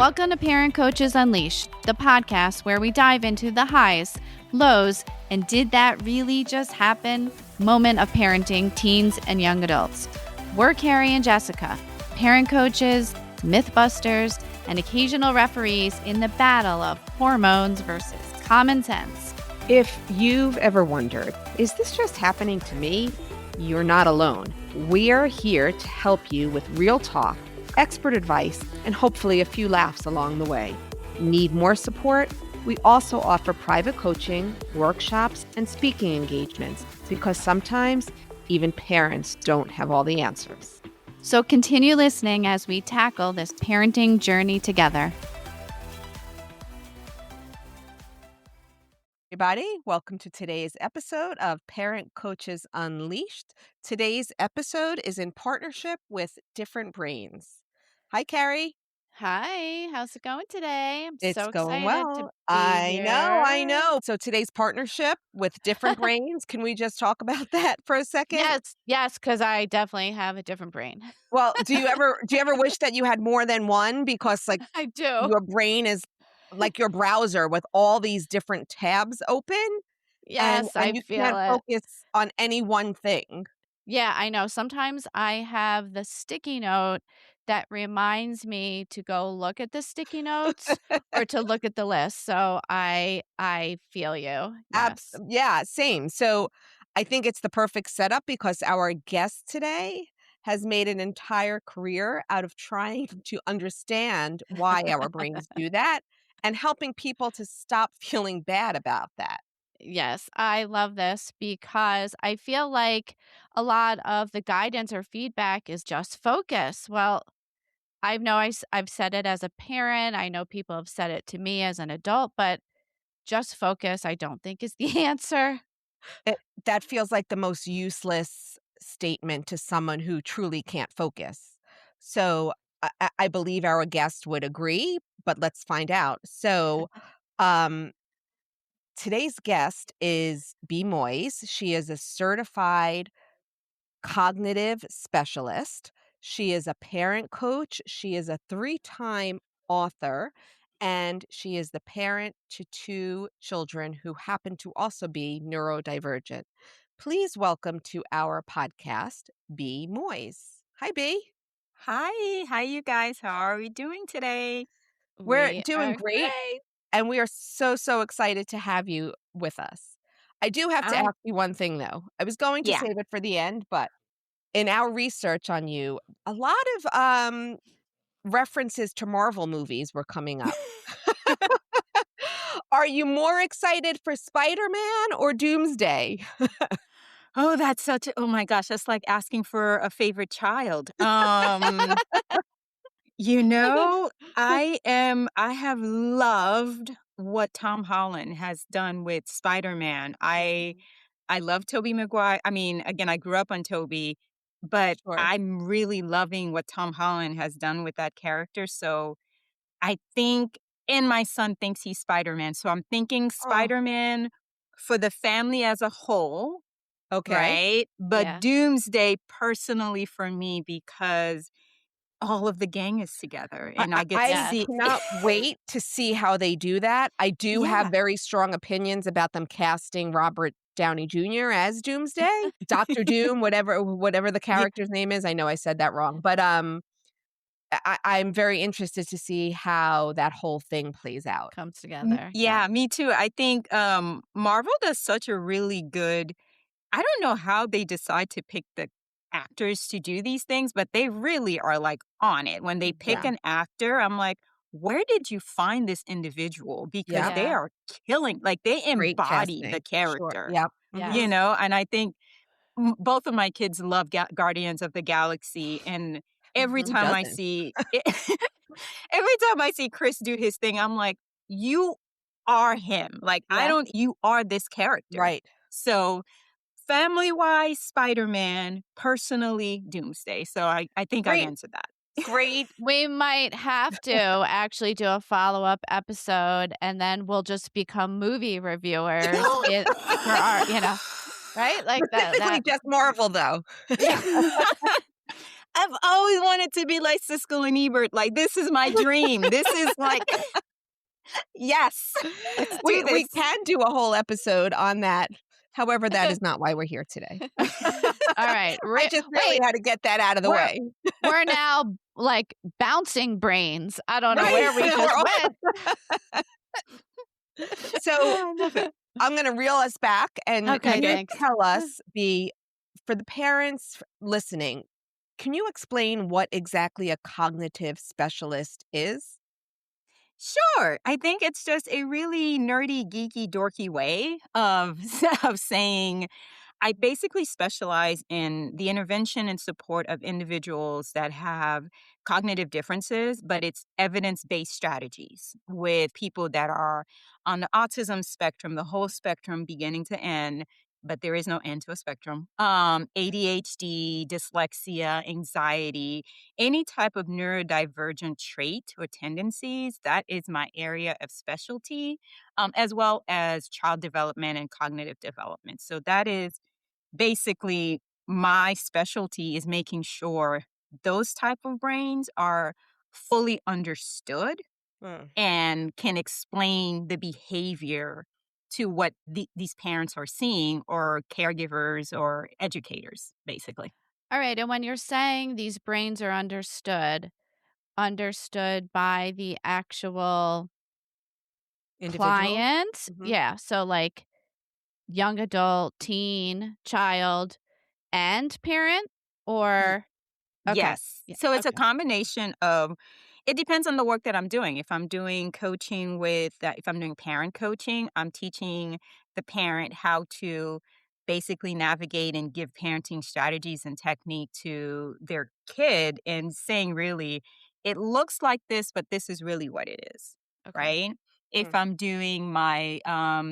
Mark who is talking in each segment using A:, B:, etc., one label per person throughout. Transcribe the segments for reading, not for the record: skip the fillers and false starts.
A: Welcome to Parent Coaches Unleashed, the podcast where we dive into the highs, lows, and did that really just happen moment of parenting teens and young adults. We're Carrie and Jessica, parent coaches, mythbusters, and occasional referees in the battle of hormones versus common sense.
B: If you've ever wondered, is this just happening to me? You're not alone. We are here to help you with real talk, expert advice, and hopefully a few laughs along the way. Need more support? We also offer private coaching, workshops, and speaking engagements because sometimes even parents don't have all the answers.
A: So continue listening as we tackle this parenting journey together.
B: Everybody, welcome to today's episode of Parent Coaches Unleashed. Today's episode is in partnership with Different Brains. Hi, Carrie.
A: Hi, how's it going today? I'm
B: It's
A: so
B: going
A: excited to
B: well.
A: be
B: I
A: here.
B: know. So today's partnership with Different Brains, can we just talk about that for a second?
A: Yes, because I definitely have a different brain.
B: Well, do you ever wish that you had more than one? Because like
A: I do.
B: your brain is like your browser with all these different tabs open, and
A: Yes, I
B: you
A: feel
B: can't
A: it.
B: focus on any one thing.
A: Yeah, I know. Sometimes I have the sticky note that reminds me to go look at the sticky notes or to look at the list. So I feel you. Yes.
B: Yeah, same. So I think it's the perfect setup because our guest today has made an entire career out of trying to understand why our brains do that and helping people to stop feeling bad about that.
A: Yes, I love this because I feel like a lot of the guidance or feedback is just focus. Well, I know I've said it as a parent. I know people have said it to me as an adult, but just focus, I don't think is the answer.
B: That feels like the most useless statement to someone who truly can't focus. So I believe our guest would agree, but let's find out. So um, today's guest is Bea Moise. She is a certified cognitive specialist. She is a parent coach. She is a 3-time author, and she is the parent to 2 children who happen to also be neurodivergent. Please welcome to our podcast, Bea Moise. Hi, Bea.
C: Hi, you guys? How are we doing today?
B: We're
A: We
B: doing
A: are
B: great,
A: great.
B: and we are so excited to have you with us. I do have to
C: I
B: ask you one thing, though. I was going to
C: Yeah.
B: save it for the end, but in our research on you, a lot of references to Marvel movies were coming up. Are you more excited for Spider-Man or Doomsday?
C: Oh, that's such a oh my gosh, that's like asking for a favorite child. You know, I have loved what Tom Holland has done with Spider-Man. I love Tobey Maguire. I mean, again, I grew up on Tobey, but
B: Sure.
C: I'm really loving what Tom Holland has done with that character. So I think and my son thinks he's Spider-Man, so I'm thinking
B: Oh,
C: Spider-Man for the family as a whole,
B: okay.
C: right? But
A: Yeah.
C: Doomsday personally for me because all of the gang is together
B: I
C: and
B: I
C: I get to
B: I
A: Yes.
C: see
B: cannot wait to see how they do that. I do have
C: Yeah.
B: very strong opinions about them casting Robert Downey Jr. as Doomsday, Doctor Doom, whatever the
C: Ye
B: character's name is. I know I said that wrong, but I'm very interested to see how that whole thing plays out.
A: Comes together. Yeah.
C: yeah, me too. I think, Marvel does such a really good I don't know how they decide to pick the actors to do these things, but they really are, like, on it. When they pick
B: Yeah.
C: an actor, I'm like, "Where did you find this individual?" Because
B: Yep.
C: they
A: Yeah.
C: are killing like, they
B: Great
C: embody the
B: casting. Sure.
C: character,
B: Yep. Mhm.
C: you
A: Yes.
C: know? And I think both of my kids love Guardians of the Galaxy, and every
B: Who
C: time I
B: doesn't?
C: see every time I see Chris do his thing, I'm like, "You are him." Like, I
A: Yeah.
C: don't you are this character.
B: Right.
C: So family-wise, Spider-Man, personally, Doomsday. So I think I've
B: Great.
C: answered that.
B: Great.
A: We might have to actually do a follow-up episode and then we'll just become movie reviewers for our, right? Like that
B: Specifically just Marvel, though.
A: yeah.
C: I've always wanted to be like Siskel and Ebert. Like, this is my dream. This is like, yes, let's do
B: We
C: this.
B: can do a whole episode on that. However, that is not why we're here today.
A: All right.
B: I just really had to get that out of the way.
A: We're now like bouncing brains. I don't know
B: Right.
A: where we just went.
B: So
C: I love it.
B: I'm going to reel us back and
A: Okay,
B: can you
A: thanks.
B: tell us for the parents listening, can you explain what exactly a cognitive specialist is?
C: Sure. I think it's just a really nerdy, geeky, dorky way of, of saying I basically specialize in the intervention and support of individuals that have cognitive differences, but it's evidence based strategies with people that are on the autism spectrum, the whole spectrum beginning to end. But there is no end to a spectrum. ADHD, dyslexia, anxiety, any type of neurodivergent trait or tendencies, that is my area of specialty, as well as child development and cognitive development. So that is basically my specialty, is making sure those type of brains are fully understood
B: Hmm.
C: and can explain the behavior to what these parents are seeing, or caregivers or educators, basically.
A: All right. And when you're saying these brains are understood by the actual
B: Individual?
A: client.
B: Mhm.
A: Yeah. So like young adult, teen, child, and parent, or okay.
C: Yes.
A: Yeah.
C: So it's a
A: Okay.
C: combination of, it depends on the work that I'm doing. If I'm doing coaching if I'm doing parent coaching, I'm teaching the parent how to basically navigate and give parenting strategies and technique to their kid, and saying, really, it looks like this, but this is really what it is.
A: Okay.
C: Right. If
B: Mm.
C: I'm doing my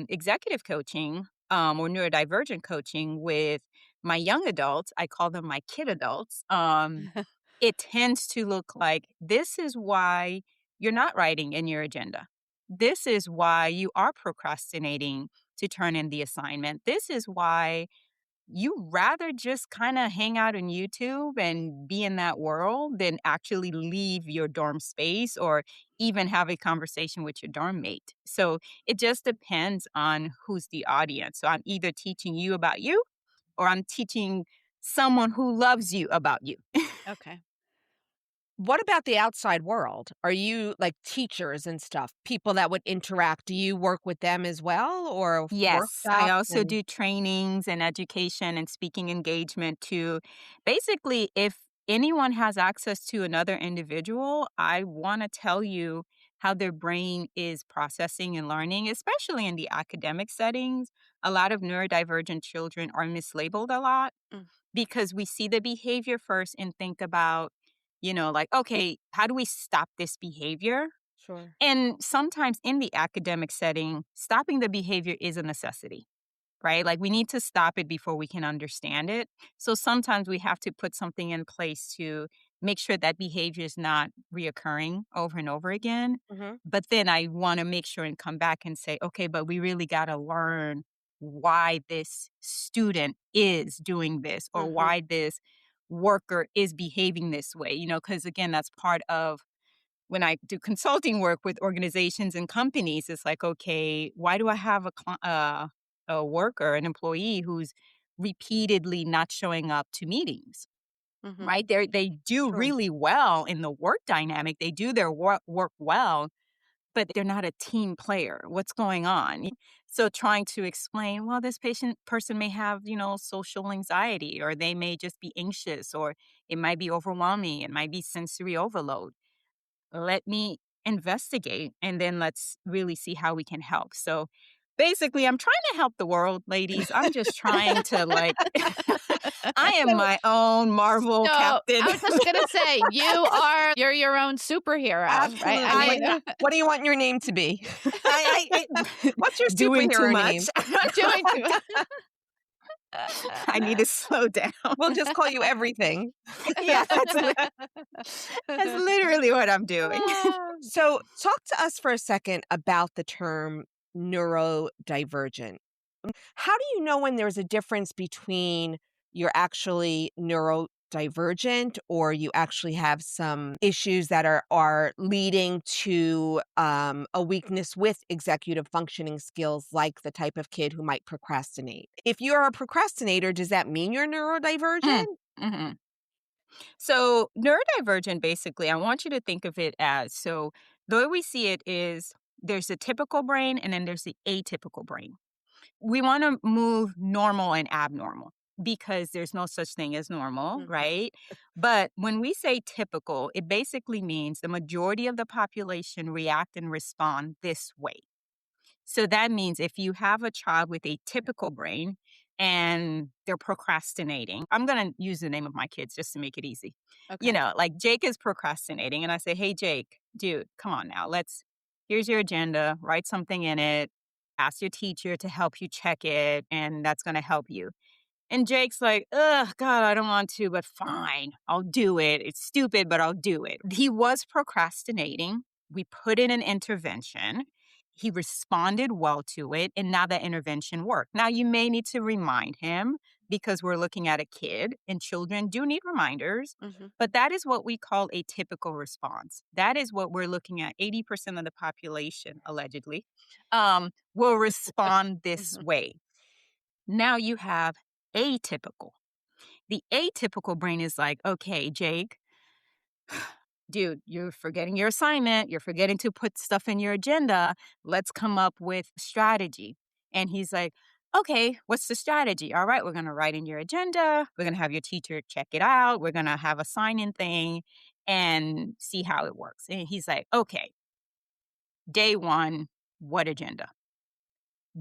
C: executive coaching or neurodivergent coaching with my young adults, I call them my kid adults. It tends to look like, this is why you're not writing in your agenda. This is why you are procrastinating to turn in the assignment. This is why you rather just kind of hang out on YouTube and be in that world than actually leave your dorm space or even have a conversation with your dorm mate. So it just depends on who's the audience. So I'm either teaching you about you, or I'm teaching someone who loves you about you.
A: Okay.
B: What about the outside world? Are you like teachers and stuff, people that would interact? Do you work with them as well, or
C: Yes, I
B: workshops
C: also
B: and
C: do trainings and education and speaking engagement to basically, if anyone has access to another individual, I want to tell you how their brain is processing and learning, especially in the academic settings. A lot of neurodivergent children are mislabeled a lot
B: Mm.
C: because we see the behavior first and think about, like, okay, how do we stop this behavior?
B: Sure.
C: And sometimes in the academic setting, stopping the behavior is a necessity, right? Like, we need to stop it before we can understand it. So sometimes we have to put something in place to make sure that behavior is not reoccurring over and over again.
B: Mhm.
C: But then I want to make sure and come back and say, okay, but we really got to learn why this student is doing this, or
B: Mhm.
C: why this worker is behaving this way, because again, that's part of when I do consulting work with organizations and companies. It's like, okay, why do I have a worker, an employee who's repeatedly not showing up to meetings?
B: Mhm.
C: Right? They do
B: Sure.
C: really well in the work dynamic. They do their work well, but they're not a team player. What's going on? So trying to explain, well, this person may have, social anxiety, or they may just be anxious, or it might be overwhelming, it might be sensory overload. Let me investigate, and then let's really see how we can help. So basically, I'm trying to help the world, ladies. I'm just trying to, like, I am
B: So
C: my own Marvel
A: So
C: captain.
A: I was just gonna say, you're your own superhero, right?
B: absolutely.
A: I mean,
B: What do you want your name to be? What's your
C: Doing too
B: superhero
C: much.
B: name?
A: doing too
C: I need to slow down.
B: We'll just call you everything.
C: Yeah, that's literally what I'm doing.
B: So, talk to us for a second about the term neurodivergent. How do you know when there's a difference between you're actually neurodivergent, or you actually have some issues that are leading to a weakness with executive functioning skills, like the type of kid who might procrastinate. If you're a procrastinator, does that mean you're neurodivergent?
C: Mm-hmm. So neurodivergent, basically, I want you to think of it as, so the way we see it is there's a typical brain and then there's the atypical brain. We want to move normal and abnormal because there's no such thing as normal,
B: Mhm.
C: right? But when we say typical, it basically means the majority of the population react and respond this way. So that means if you have a child with a typical brain and they're procrastinating, I'm going to use the name of my kids just to make it easy.
A: Okay.
C: Like Jake is procrastinating, and I say, hey, Jake, dude, come on now. Here's your agenda, write something in it, ask your teacher to help you check it, and that's going to help you. And Jake's like, ugh, God, I don't want to, but fine, I'll do it. It's stupid, but I'll do it. He was procrastinating. We put in an intervention. He responded well to it, and now that intervention worked. Now, you may need to remind him because we're looking at a kid, and children do need reminders, but that is what we call a typical response. That is what we're looking at. 80% of the population, allegedly, will respond this
B: Mhm.
C: way. Now you have atypical. The atypical brain is like, okay, Jake, dude, you're forgetting your assignment. You're forgetting to put stuff in your agenda. Let's come up with strategy. And he's like, okay, what's the strategy? All right, we're going to write in your agenda. We're going to have your teacher check it out. We're going to have a sign-in thing and see how it works. And he's like, okay, day one, what agenda?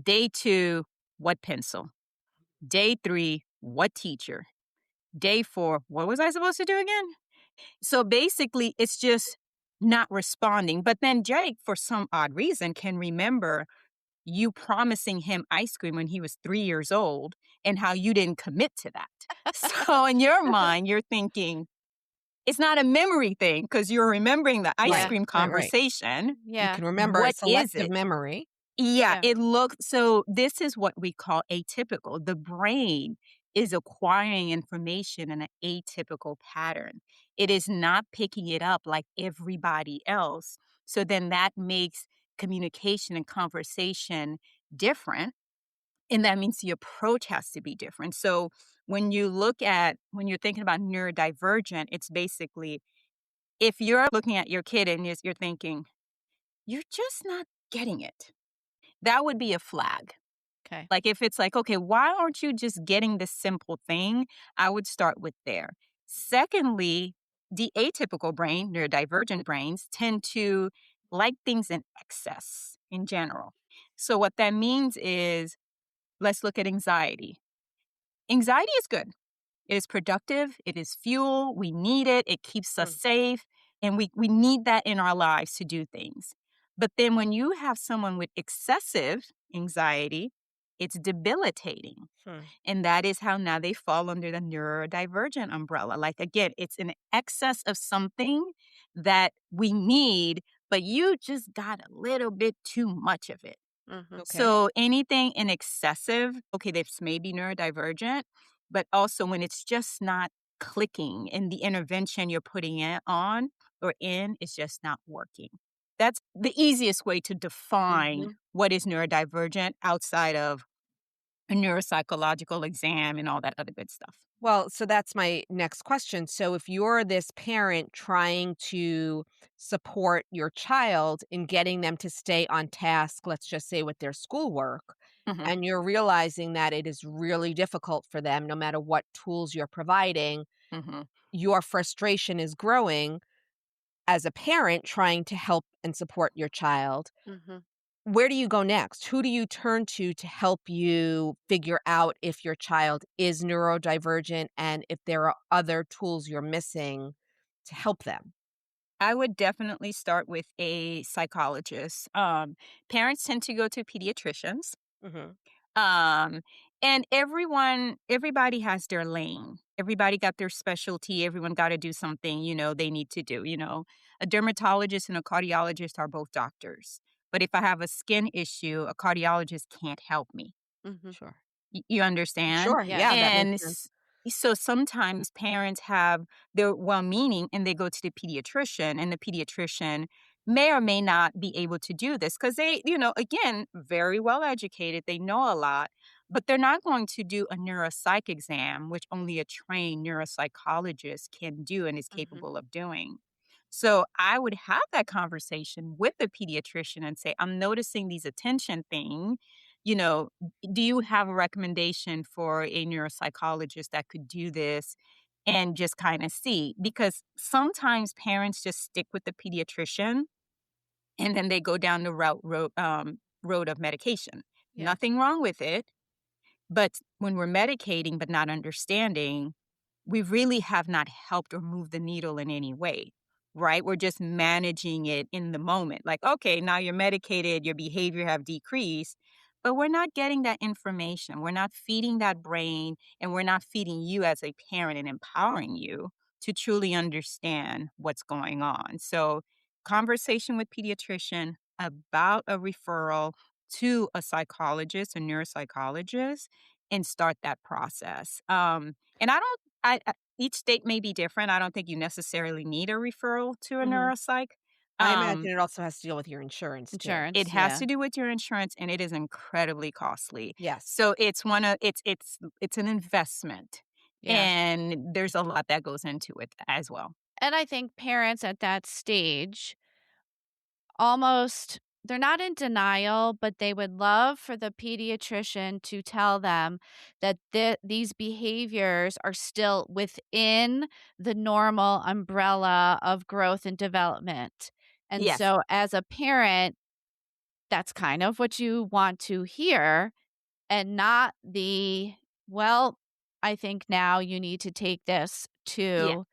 C: Day two, what pencil? Day three, what teacher? Day four, what was I supposed to do again? So basically, it's just not responding. But then Jake, for some odd reason, can remember you promising him ice cream when he was 3 years old and how you didn't commit to that. So in your mind, you're thinking, it's not a memory thing because you're remembering the ice
A: Yeah.
C: cream
B: Right.
C: conversation.
B: You
A: Yeah.
B: can remember a
C: What is
B: selective
C: it?
B: memory.
C: Yeah,
A: Yeah.
C: it looks so this is what we call atypical. The brain is acquiring information in an atypical pattern. It is not picking it up like everybody else. So then that makes communication and conversation different. And that means the approach has to be different. So when you're thinking about neurodivergent, it's basically if you're looking at your kid and you're thinking, you're just not getting it, that would be a flag.
A: Okay.
C: Like if it's like, okay, why aren't you just getting this simple thing? I would start with there. Secondly, the atypical brain, neurodivergent brains, tend to like things in excess in general. So what that means is, let's look at anxiety. Anxiety is good. It is productive. It is fuel. We need it. It keeps us safe. And we need that in our lives to do things. But then when you have someone with excessive anxiety, it's debilitating. And that is how now they fall under the neurodivergent umbrella. Like, again, it's an excess of something that we need, but you just got a little bit too much of it.
B: Okay.
C: So anything in excessive, okay, this may be neurodivergent, but also when it's just not clicking and the intervention you're putting it on or in is just not working. That's the easiest way to define what is neurodivergent outside of a neuropsychological exam and all that other good stuff.
B: Well, so that's my next question. So, if you're this parent trying to support your child in getting them to stay on task, let's just say with their schoolwork,
C: Mhm,
B: and you're realizing that it is really difficult for them, no matter what tools you're providing,
C: mhm.
B: your frustration is growing as a parent trying to help and support your child. Where do you go next? Who do you turn to help you figure out if your child is neurodivergent and if there are other tools you're missing to help them?
C: I would definitely start with a psychologist. Parents tend to go to pediatricians.
B: Mhm.
C: Um, and everybody has their lane. Everybody got their specialty. Everyone got to do something, they need to do. A dermatologist and a cardiologist are both doctors. But if I have a skin issue, a cardiologist can't help me.
B: Sure.
C: You understand?
B: Sure.
A: Yeah.
B: Yeah, that makes
C: And
B: sense.
C: So sometimes parents they're well-meaning and they go to the pediatrician, and the pediatrician may or may not be able to do this because they, again, very well educated. They know a lot, but they're not going to do a neuropsych exam, which only a trained neuropsychologist can do and is
B: Mhm.
C: capable of doing. So I would have that conversation with the pediatrician and say, I'm noticing these attention thing. You know, do you have a recommendation for a neuropsychologist that could do this and just kind of see? Because sometimes parents just stick with the pediatrician and then they go down the road of medication.
A: Yeah.
C: Nothing wrong with it, but when we're medicating but not understanding, we really have not helped or moved the needle in any way, right? We're just managing it in the moment. Like, okay, now you're medicated, your behavior have decreased, but we're not getting that information. We're not feeding that brain, and we're not feeding you as a parent and empowering you to truly understand what's going on. So, conversation with pediatrician about a referral to a psychologist, a neuropsychologist, and start that process. And I don't each state may be different. I don't think you necessarily need a referral to a
B: Mhm.
C: neuropsych.
B: I imagine
C: Um,
B: it also has to deal with your insurance too.
C: it
A: Insurance,
C: has
A: yeah.
C: to do with your insurance, and it is incredibly costly.
B: Yes.
C: So it's one of it's an investment,
A: Yeah.
C: and there's a lot that goes into it as well.
A: And I think parents at that stage almost they're not in denial, but they would love for the pediatrician to tell them that these behaviors are still within the normal umbrella of growth and development. And
C: Yes.
A: so, as a parent, that's kind of what you want to hear, and not the, well, I think now you need to take this
C: Yeah.
A: to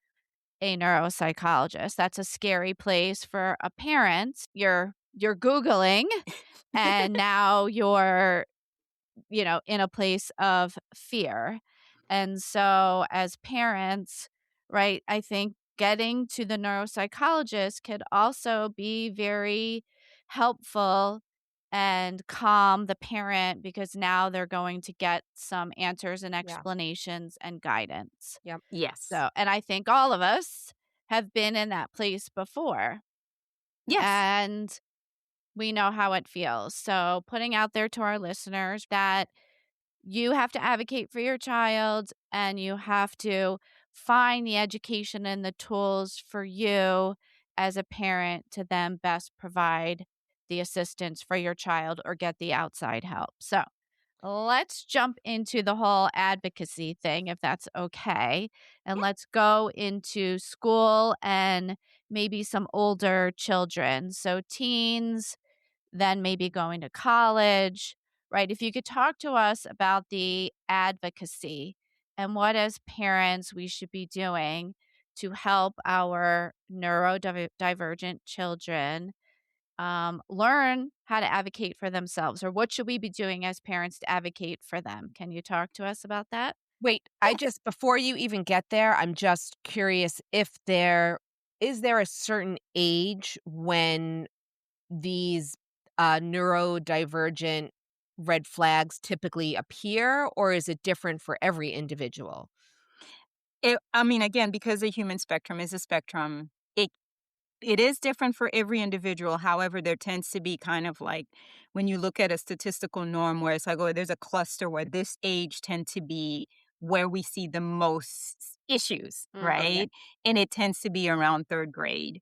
A: a neuropsychologist. That's a scary place for a parent. You're Googling and now you're, in a place of fear. And so as parents, right, I think getting to the neuropsychologist could also be very helpful and calm the parent because now they're going to get some answers and
B: Yeah.
A: explanations and guidance.
B: Yep.
C: Yes.
A: So, and I think all of us have been in that place before
C: Yes.
A: and we know how it feels. So, putting out there to our listeners that you have to advocate for your child and you have to find the education and the tools for you as a parent to then best provide the assistance for your child or get the outside help. So, let's jump into the whole advocacy thing, if that's okay. And let's go into school and maybe some older children. So, teens, then maybe going to college, right? If you could talk to us about the advocacy and what, as parents, we should be doing to help our neurodivergent children learn how to advocate for themselves, or what should we be doing as parents to advocate for them? Can you talk to us about that?
B: Wait, before you even get there, I'm just curious if there is there a certain age when these, neurodivergent red flags typically appear, or is it different for every individual?
C: I mean, again, because the human spectrum is a spectrum, it is different for every individual. However, there tends to be kind of like when you look at a statistical norm where it's like, oh, there's a cluster where this age tend to be where we see the most issues,
B: Okay.
C: right? And it tends to be around third grade.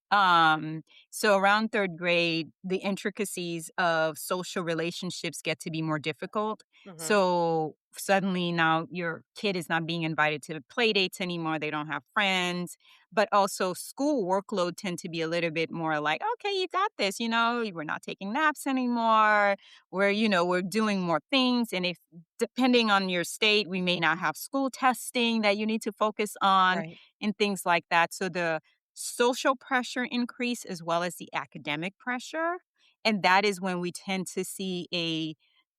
C: So around third grade, the intricacies of social relationships get to be more difficult.
B: Mhm.
C: So suddenly now your kid is not being invited to play dates anymore. They don't have friends, but also school workload tend to be a little bit more like, okay, you got this, we're not taking naps anymore. We're doing more things. And if depending on your state, we may not have school testing that you need to focus on
B: Right.
C: and things like that. So the social pressure increase as well as the academic pressure. And that is when we tend to see a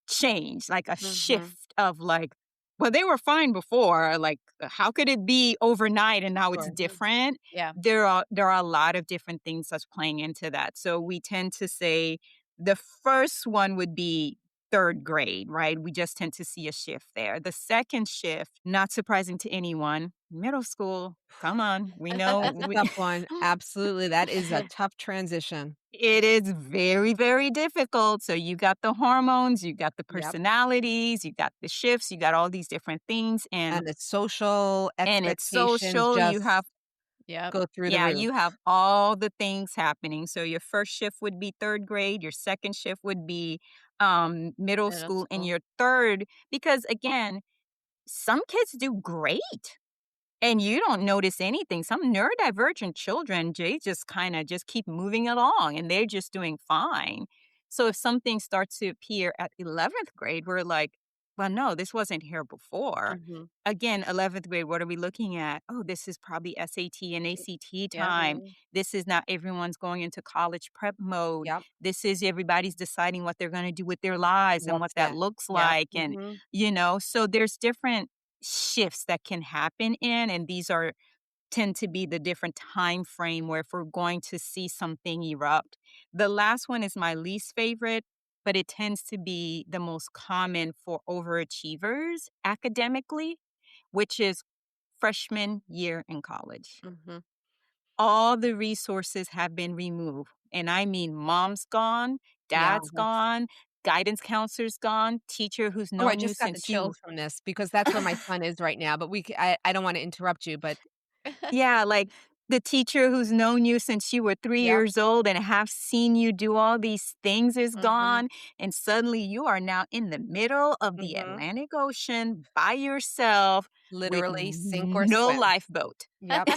C: change, like a
B: Mhm.
C: shift of like, well, they were fine before. Like, how could it be overnight and now it's
B: Sure.
C: different?
A: Yeah.
C: There are a lot of different things that's playing into that. So we tend to say the first one would be third grade, right? We just tend to see a shift there. The second shift, not surprising to anyone, middle school. Come on, we know
B: That's a tough one. Absolutely, that is a tough transition.
C: it is very, very difficult. So you got the hormones, you got the
B: Yep.
C: personalities, you got the shifts, you got all these different things,
B: And the social
C: and it's
B: expectations
C: social. You
B: just
C: have
A: Yep.
B: go through the
C: Yeah,
B: roof.
C: you have all the things happening. So your first shift would be third grade, your second shift would be middle
A: Middle
C: school, and
A: school.
C: your third, because again, some kids do great and you don't notice anything. Some neurodivergent children, they just kind of just keep moving along and they're just doing fine. So if something starts to appear at 11th grade, we're like, well, no, this wasn't here before.
A: Mhm.
C: Again, 11th grade, what are we looking at? Oh, this is probably SAT and ACT
A: Yep.
C: time. This is not everyone's going into college prep mode.
B: Yep.
C: This is everybody's deciding what they're going to do with their lives and what
B: What's
C: that
B: that?
C: looks
B: Yep.
C: like. And,
B: Mhm.
C: so there's different shifts that can happen in, and these are tend to be the different time frame where if we're going to see something erupt. The last one is my least favorite, but it tends to be the most common for overachievers academically, which is freshman year in college.
A: Mhm.
C: All the resources have been removed, and I mean mom's gone,
B: Yeah,
C: dad's
B: that's
C: gone, guidance counselor's gone, teacher who's
B: Oh, I
C: known you
B: just got the
C: since you
B: chills from this because that's where my son is right now, but I don't wanna interrupt you, but
C: Yeah, like the teacher who's known you since you were 3
B: yep.
C: years old and have seen you do all these things is
A: Mhm.
C: gone, and suddenly you are now in the middle of the
B: Mhm.
C: Atlantic Ocean by yourself with
B: Literally sink or
C: no
B: swim.
C: lifeboat.
B: Yep.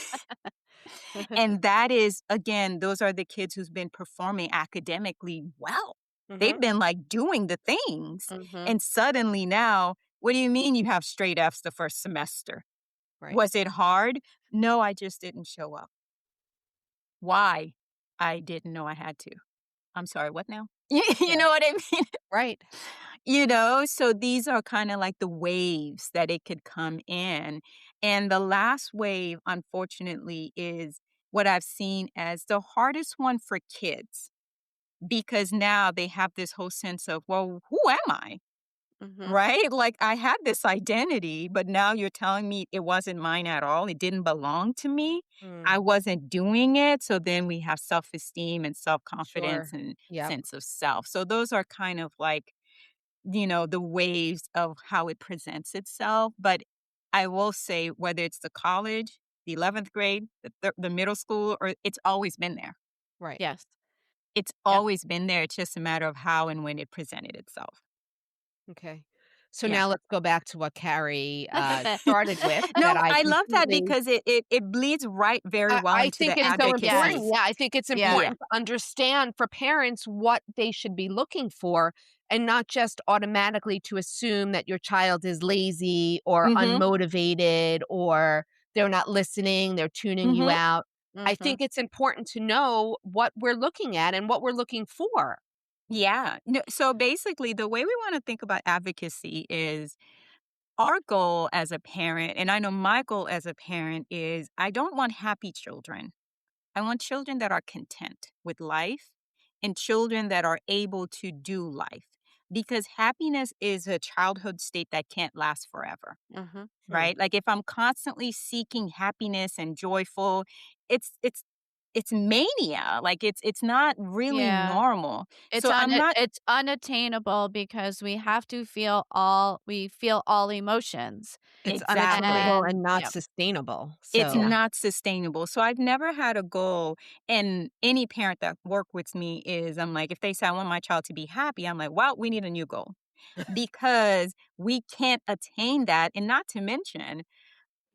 C: And that is, again, those are the kids who's been performing academically well. They've
B: Mhm.
C: been, like, doing the things,
A: Mhm.
C: and suddenly now, what do you mean you have straight Fs the first semester?
B: Right.
C: Was it hard? No, I just didn't show up. Why? I didn't know I had to. I'm sorry, what now? You
B: Yeah.
C: know what I mean?
B: Right.
C: So these are kind of like the waves that it could come in. And the last wave, unfortunately, is what I've seen as the hardest one for kids because now they have this whole sense of, well, who am I?
A: Mhm.
C: Right? Like I had this identity, but now you're telling me it wasn't mine at all. It didn't belong to me. I
B: Mm,
C: wasn't doing it. So then we have self esteem and self confidence
B: sure.
C: and
B: Yep.
C: sense of self. So those are kind of like, the waves of how it presents itself. But I will say, whether it's the college, the 11th grade, the middle school, or it's always been there.
B: Right.
A: Yes.
C: It's
A: Yep.
C: always been there. It's just a matter of how and when it presented itself.
B: Okay. So
C: Yeah.
B: now let's go back to what Carrie, started with that
C: No,
B: I
C: I love that
B: completely
C: because it bleeds right very well
B: I
C: into
B: think
C: the
B: it's so
C: advocacy.
B: important. Yeah, I think it's
A: Yes.
C: Yeah.
B: important to understand for parents what they should be looking for and not just automatically to assume that your child is lazy or
C: Mhm.
B: unmotivated or they're not listening, they're tuning you
C: Mhm.
B: out. I
A: Mhm.
B: think it's important to know what we're looking at and what we're looking for.
C: Yeah. No, so basically the way we want to think about advocacy is our goal as a parent, and I know my goal as a parent is I don't want happy children. I want children that are content with life and children that are able to do life because happiness is a childhood state that can't last forever.
A: Mhm.
B: Hmm.
C: Right? Like if I'm constantly seeking happiness and joyful, it's mania. Like it's not really
A: Yeah.
C: normal. So I'm not
A: It's unattainable because we feel all emotions.
B: It's unattainable
C: exactly.
B: and not
A: Yep.
B: sustainable.
C: It's
B: So,
A: Yeah.
C: not sustainable. So I've never had a goal. And any parent that work with me is I'm like, if they say I want my child to be happy, I'm like, well, we need a new goal because we can't attain that. And not to mention,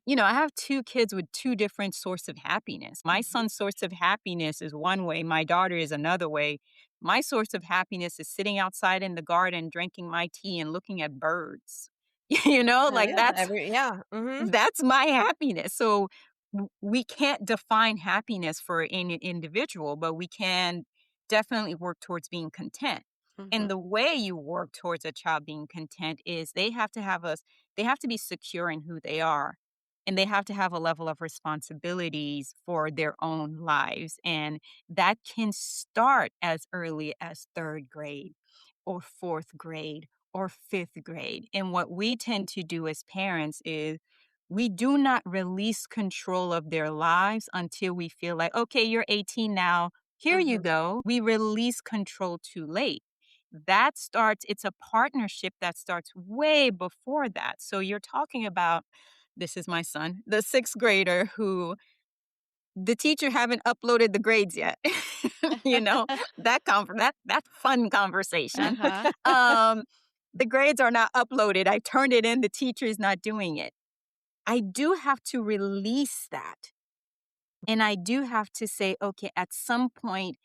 C: I have 2 kids with 2 different sources of happiness. My
B: mhm,
C: son's source of happiness is one way, my daughter is another way. My source of happiness is sitting outside in the garden, drinking my tea and looking at birds. Like
B: yeah, yeah, mhm,
C: that's my happiness. So we can't define happiness for any individual, but we can definitely work towards being content. And
A: Mhm.
C: the way you work towards a child being content is they have to be secure in who they are. And they have to have a level of responsibilities for their own lives. And that can start as early as third grade. or fourth grade or fifth grade. And what we tend to do as parents is we do not release control of their lives until we feel like, okay, you're 18 now. Here you go. We release control too late. It's a partnership that starts way before that. So you're talking about, this is my son, the sixth grader who the teacher haven't uploaded the grades yet. You know, that fun conversation.
A: Uh-huh.
C: The grades are not uploaded. I turned it in. The teacher is not doing it. I do have to release that. And I do have to say, okay, at some point,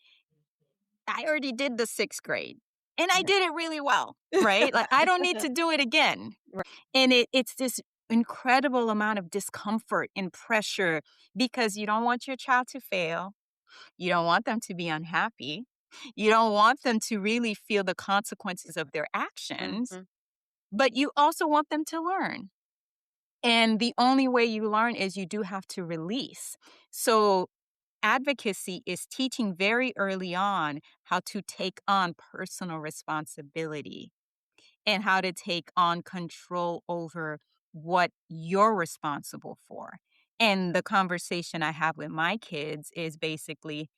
C: I already did the sixth grade and I did it really well, right? Like, I don't need to do it again.
B: Right.
C: And it's this incredible amount of discomfort and pressure because you don't want your child to fail. You don't want them to be unhappy. You don't want them to really feel the consequences of their actions, but you also want them to learn. And the only way you learn is you do have to release. So advocacy is teaching very early on how to take on personal responsibility and how to take on control over what you're responsible for. And the conversation I have with my kids is basically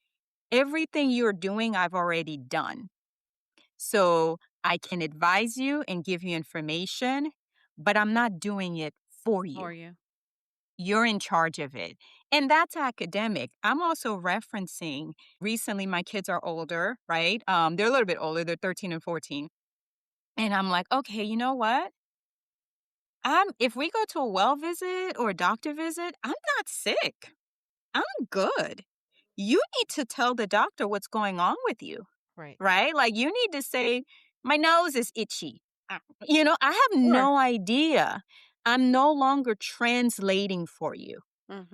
C: everything you're doing, I've already done. So I can advise you and give you information, but I'm not doing it for you.
A: For you.
C: You're in charge of it. And that's academic. I'm also referencing recently, my kids are older, right? They're a little bit older, they're 13 and 14. And I'm like, okay, you know what? If we go to a well visit or a doctor visit, I'm not sick. I'm good. You need to tell the doctor what's going on with you,
B: Right.
C: right? Like, you need to say, my nose is itchy. You know, I have
B: Sure.
C: no idea. I'm no longer translating for you.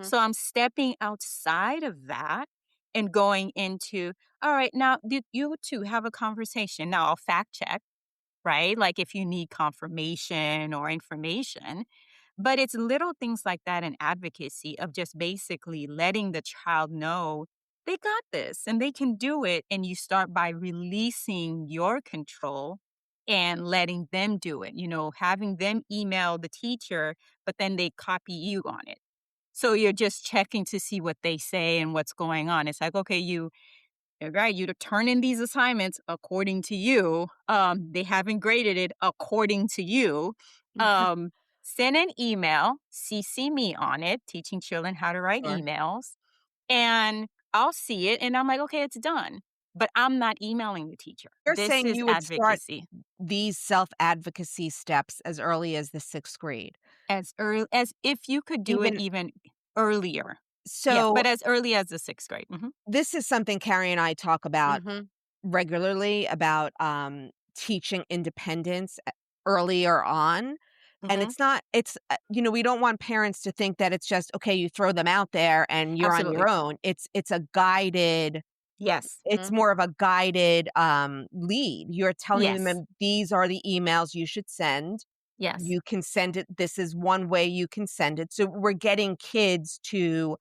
C: So I'm stepping outside of that and going into, all right, now you two have a conversation. Now I'll fact check, right? Like if you need confirmation or information. But it's little things like that in advocacy of just basically letting the child know they got this and they can do it. And you start by releasing your control and letting them do it, you know, having them email the teacher, but then they copy you on it. So you're just checking to see what they say and what's going on. It's like, okay, you're right, you to turn in these assignments according to you. They haven't graded it according to you. Um, Send an email, CC me on it, teaching children how to write
B: Sure.
C: emails, and I'll see it and I'm like, okay, it's done. But I'm not emailing the teacher.
B: You're
C: This
B: saying
C: is
B: you would start
C: advocacy.
B: these self-advocacy steps as early as the sixth grade.
C: As early as if you could do it
B: Even
C: even earlier. Yes,
B: so,
C: but as early as the sixth grade.
B: this is something Carrie and I talk about regularly about teaching independence earlier on. And we don't want parents to think that it's just, okay, you throw them out there and you're on your
C: Absolutely.
B: own. It's a guided,
C: Yes.
B: it's more of a guided lead. You're telling
C: Yes.
B: them these are the emails you should send.
C: Yes.
B: You can send it. This is one way you can send it. So we're getting kids to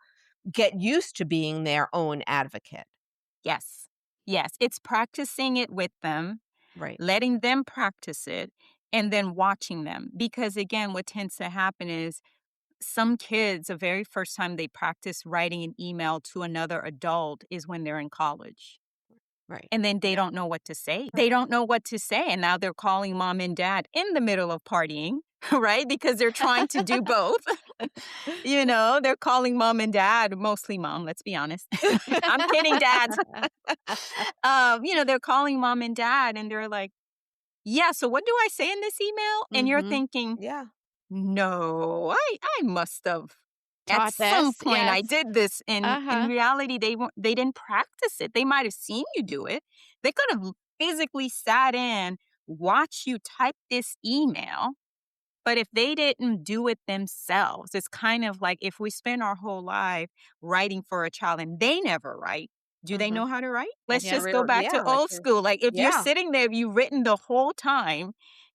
B: get used to being their own advocate.
C: Yes. Yes. It's practicing it with them,
B: Right.
C: letting them practice it, and then watching them. Because again, what tends to happen is some kids, the very first time they practice writing an email to another adult is when they're in college.
B: Right.
C: And then they don't know what to say. They don't know what to say. And now they're calling mom and dad in the middle of partying, right? Because they're trying to do both. You know, they're calling mom and dad, mostly mom, let's be honest. I'm kidding, dads. They're calling mom and dad and they're like, yeah, so what do I say in this email? And you're thinking,
B: Yeah.
C: no, I must have. At
A: Taught
C: some
A: this,
C: point, I
A: yes.
C: did this. And in reality, they didn't practice it. They might have seen you do it. They could have physically sat in, watched you type this email. But if they didn't do it themselves, it's kind of like if we spend our whole life writing for a child and they never write, do they know how to write? Let's
B: Yeah,
C: just go back to old school. Like if you're
B: yeah.
C: sitting there, you've written the whole time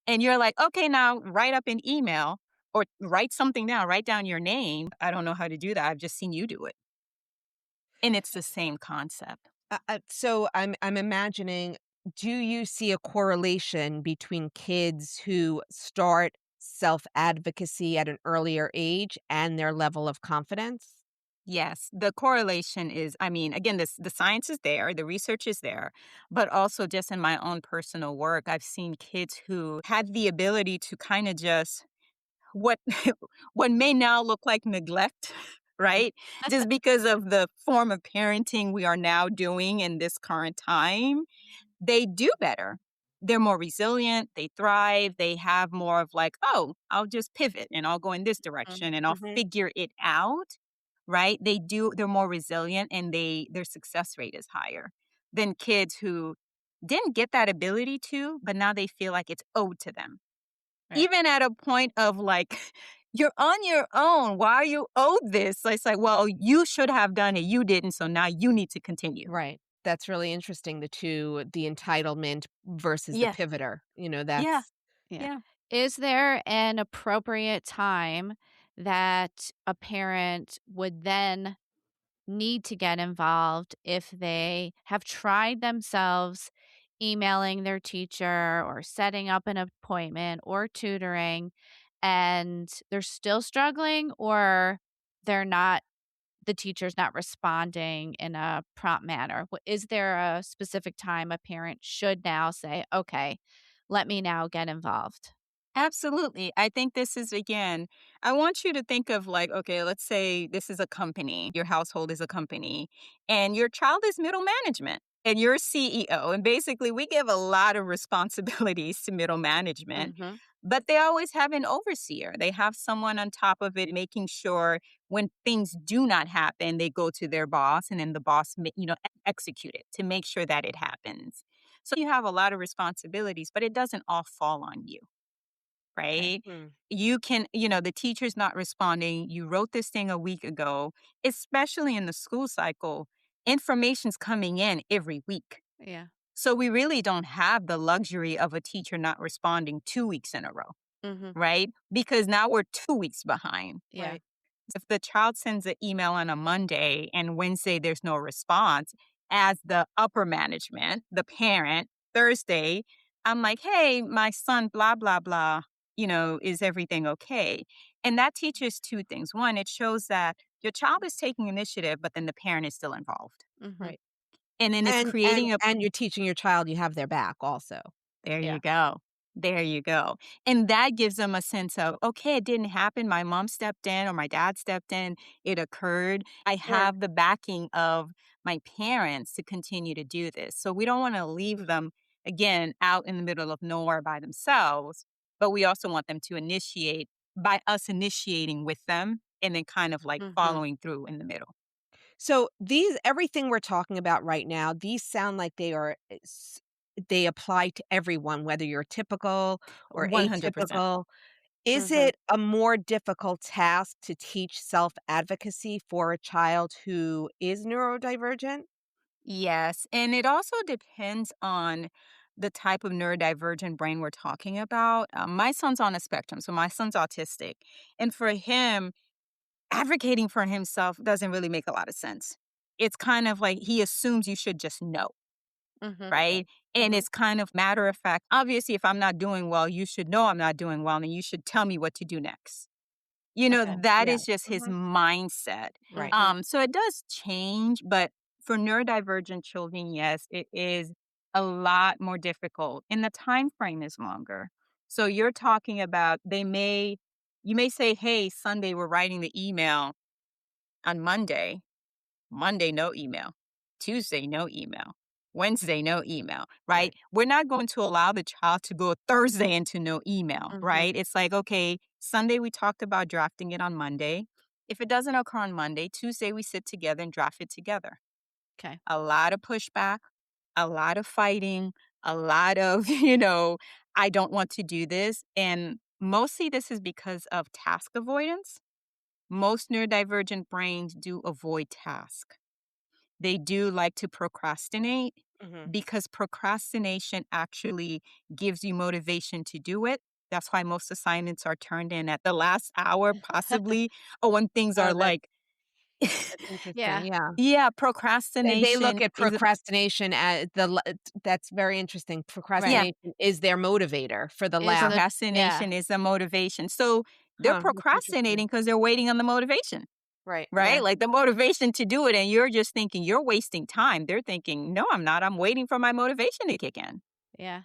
C: and you're like, okay, now write up an email or write something down, write down your name. I don't know how to do that. I've just seen you do it. And it's the same concept.
B: So I'm imagining do you see a correlation between kids who start self-advocacy at an earlier age and their level of confidence?
C: Yes, the correlation is, I mean, again, the science is there, the research is there, but also just in my own personal work, I've seen kids who had the ability to kind of just what what may now look like neglect, right? Just because of the form of parenting we are now doing in this current time, they do better. They're more resilient, they thrive, they have more of like, "Oh, I'll just pivot and I'll go in this direction and I'll
B: Mhm.
C: figure it out." Right? They're more resilient and their success rate is higher than kids who didn't get that ability to, but now they feel like it's owed to them.
A: Right.
C: Even at a point of like, "You're on your own. Why are you owed this?" So it's like, "Well, you should have done it. You didn't, so now you need to continue."
B: Right. That's really interesting, the entitlement versus the
C: Yeah.
B: pivoter.
C: Yeah.
B: That's
A: Yeah.
C: Yeah.
A: Is there an appropriate time that a parent would then need to get involved if they have tried themselves emailing their teacher or setting up an appointment or tutoring and they're still struggling or they're not the teacher's not responding in a prompt manner? Is there a specific time a parent should now say, okay, let me now get involved?
C: Absolutely. I think this is, again, I want you to think of like, okay, let's say this is a company, your household is a company, and your child is middle management and you're CEO. And basically, we give a lot of responsibilities to middle management,
B: Mhm.
C: but they always have an overseer. They have someone on top of it making sure when things do not happen, they go to their boss and then the boss, execute it to make sure that it happens. So you have a lot of responsibilities, but it doesn't all fall on you,
A: Okay.
C: right?
B: Mm.
C: You can, the teacher's not responding. You wrote this thing a week ago, especially in the school cycle, information's coming in every week.
A: Yeah.
C: So we really don't have the luxury of a teacher not responding 2 weeks in a row,
B: Mhm.
C: right? Because now we're 2 weeks behind.
A: Yeah.
B: Right.
C: If the child sends an email on a Monday and Wednesday there's no response, as the upper management, the parent, Thursday, I'm like, hey, my son, blah, blah, blah, is everything okay? And that teaches two things. One, it shows that your child is taking initiative, but then the parent is still involved.
A: Mhm.
B: Right.
C: And then it's
B: And and
C: creating a
B: and you're teaching your child you have their back also.
C: There
A: Yeah.
C: you go. There you go. And that gives them a sense of, okay, it didn't happen. My mom stepped in or my dad stepped in. It occurred. I
B: Sure.
C: have the backing of my parents to continue to do this. So we don't want to leave them, again, out in the middle of nowhere by themselves, but we also want them to initiate by us initiating with them and then kind of like
B: Mhm.
C: following through in the middle.
B: So these everything we're talking about right now, these sound like they apply to everyone, whether you're typical or
C: 100%.
B: atypical. Is
A: Mhm.
B: it a more difficult task to teach self-advocacy for a child who is neurodivergent?
C: Yes, and it also depends on the type of neurodivergent brain we're talking about. My son's on a spectrum, so my son's autistic. And for him, advocating for himself doesn't really make a lot of sense. It's kind of like he assumes you should just know,
B: Mhm.
A: Okay.
C: right? And
B: Mhm.
C: it's kind of matter of fact. Obviously, if I'm not doing well, you should know I'm not doing well, and you should tell me what to do next.
A: Okay.
C: That
B: Yeah.
C: is just his
B: Mhm.
C: mindset.
B: Right.
A: Mhm.
C: So it does change, but for neurodivergent children, yes, it is a lot more difficult and the time frame is longer. So you're talking about you may say, hey, Sunday, we're writing the email on Monday. Monday, no email. Tuesday, no email. Wednesday, no email, right?
B: Right.
C: We're not going to allow the child to go Thursday into no email,
B: Mhm.
C: right? It's like, okay, Sunday, we talked about drafting it on Monday. If it doesn't occur on Monday, Tuesday, we sit together and draft it together.
A: Okay.
C: A lot of pushback, a lot of fighting, a lot of, I don't want to do this. And mostly this is because of task avoidance. Most neurodivergent brains do avoid task. They do like to procrastinate
B: Mhm.
C: because procrastination actually gives you motivation to do it. That's why most assignments are turned in at the last hour, possibly, or when things
B: Oh,
C: are
B: that's
C: like
B: That's
A: Yeah.
B: interesting, yeah.
C: Yeah,
B: They look
C: procrastination
B: at
C: is
B: procrastination as that's very interesting.
C: yeah,
B: Procrastination is their motivator for the
A: Is
B: last.
A: the yeah.
C: procrastination is the motivation. So they're
B: That's interesting.
C: procrastinating because they're waiting on the motivation,
B: Right, yeah.
C: right? Like the motivation to do it, and you're just thinking you're wasting time. They're thinking, no, I'm not. I'm waiting for my motivation to kick in.
A: Yeah.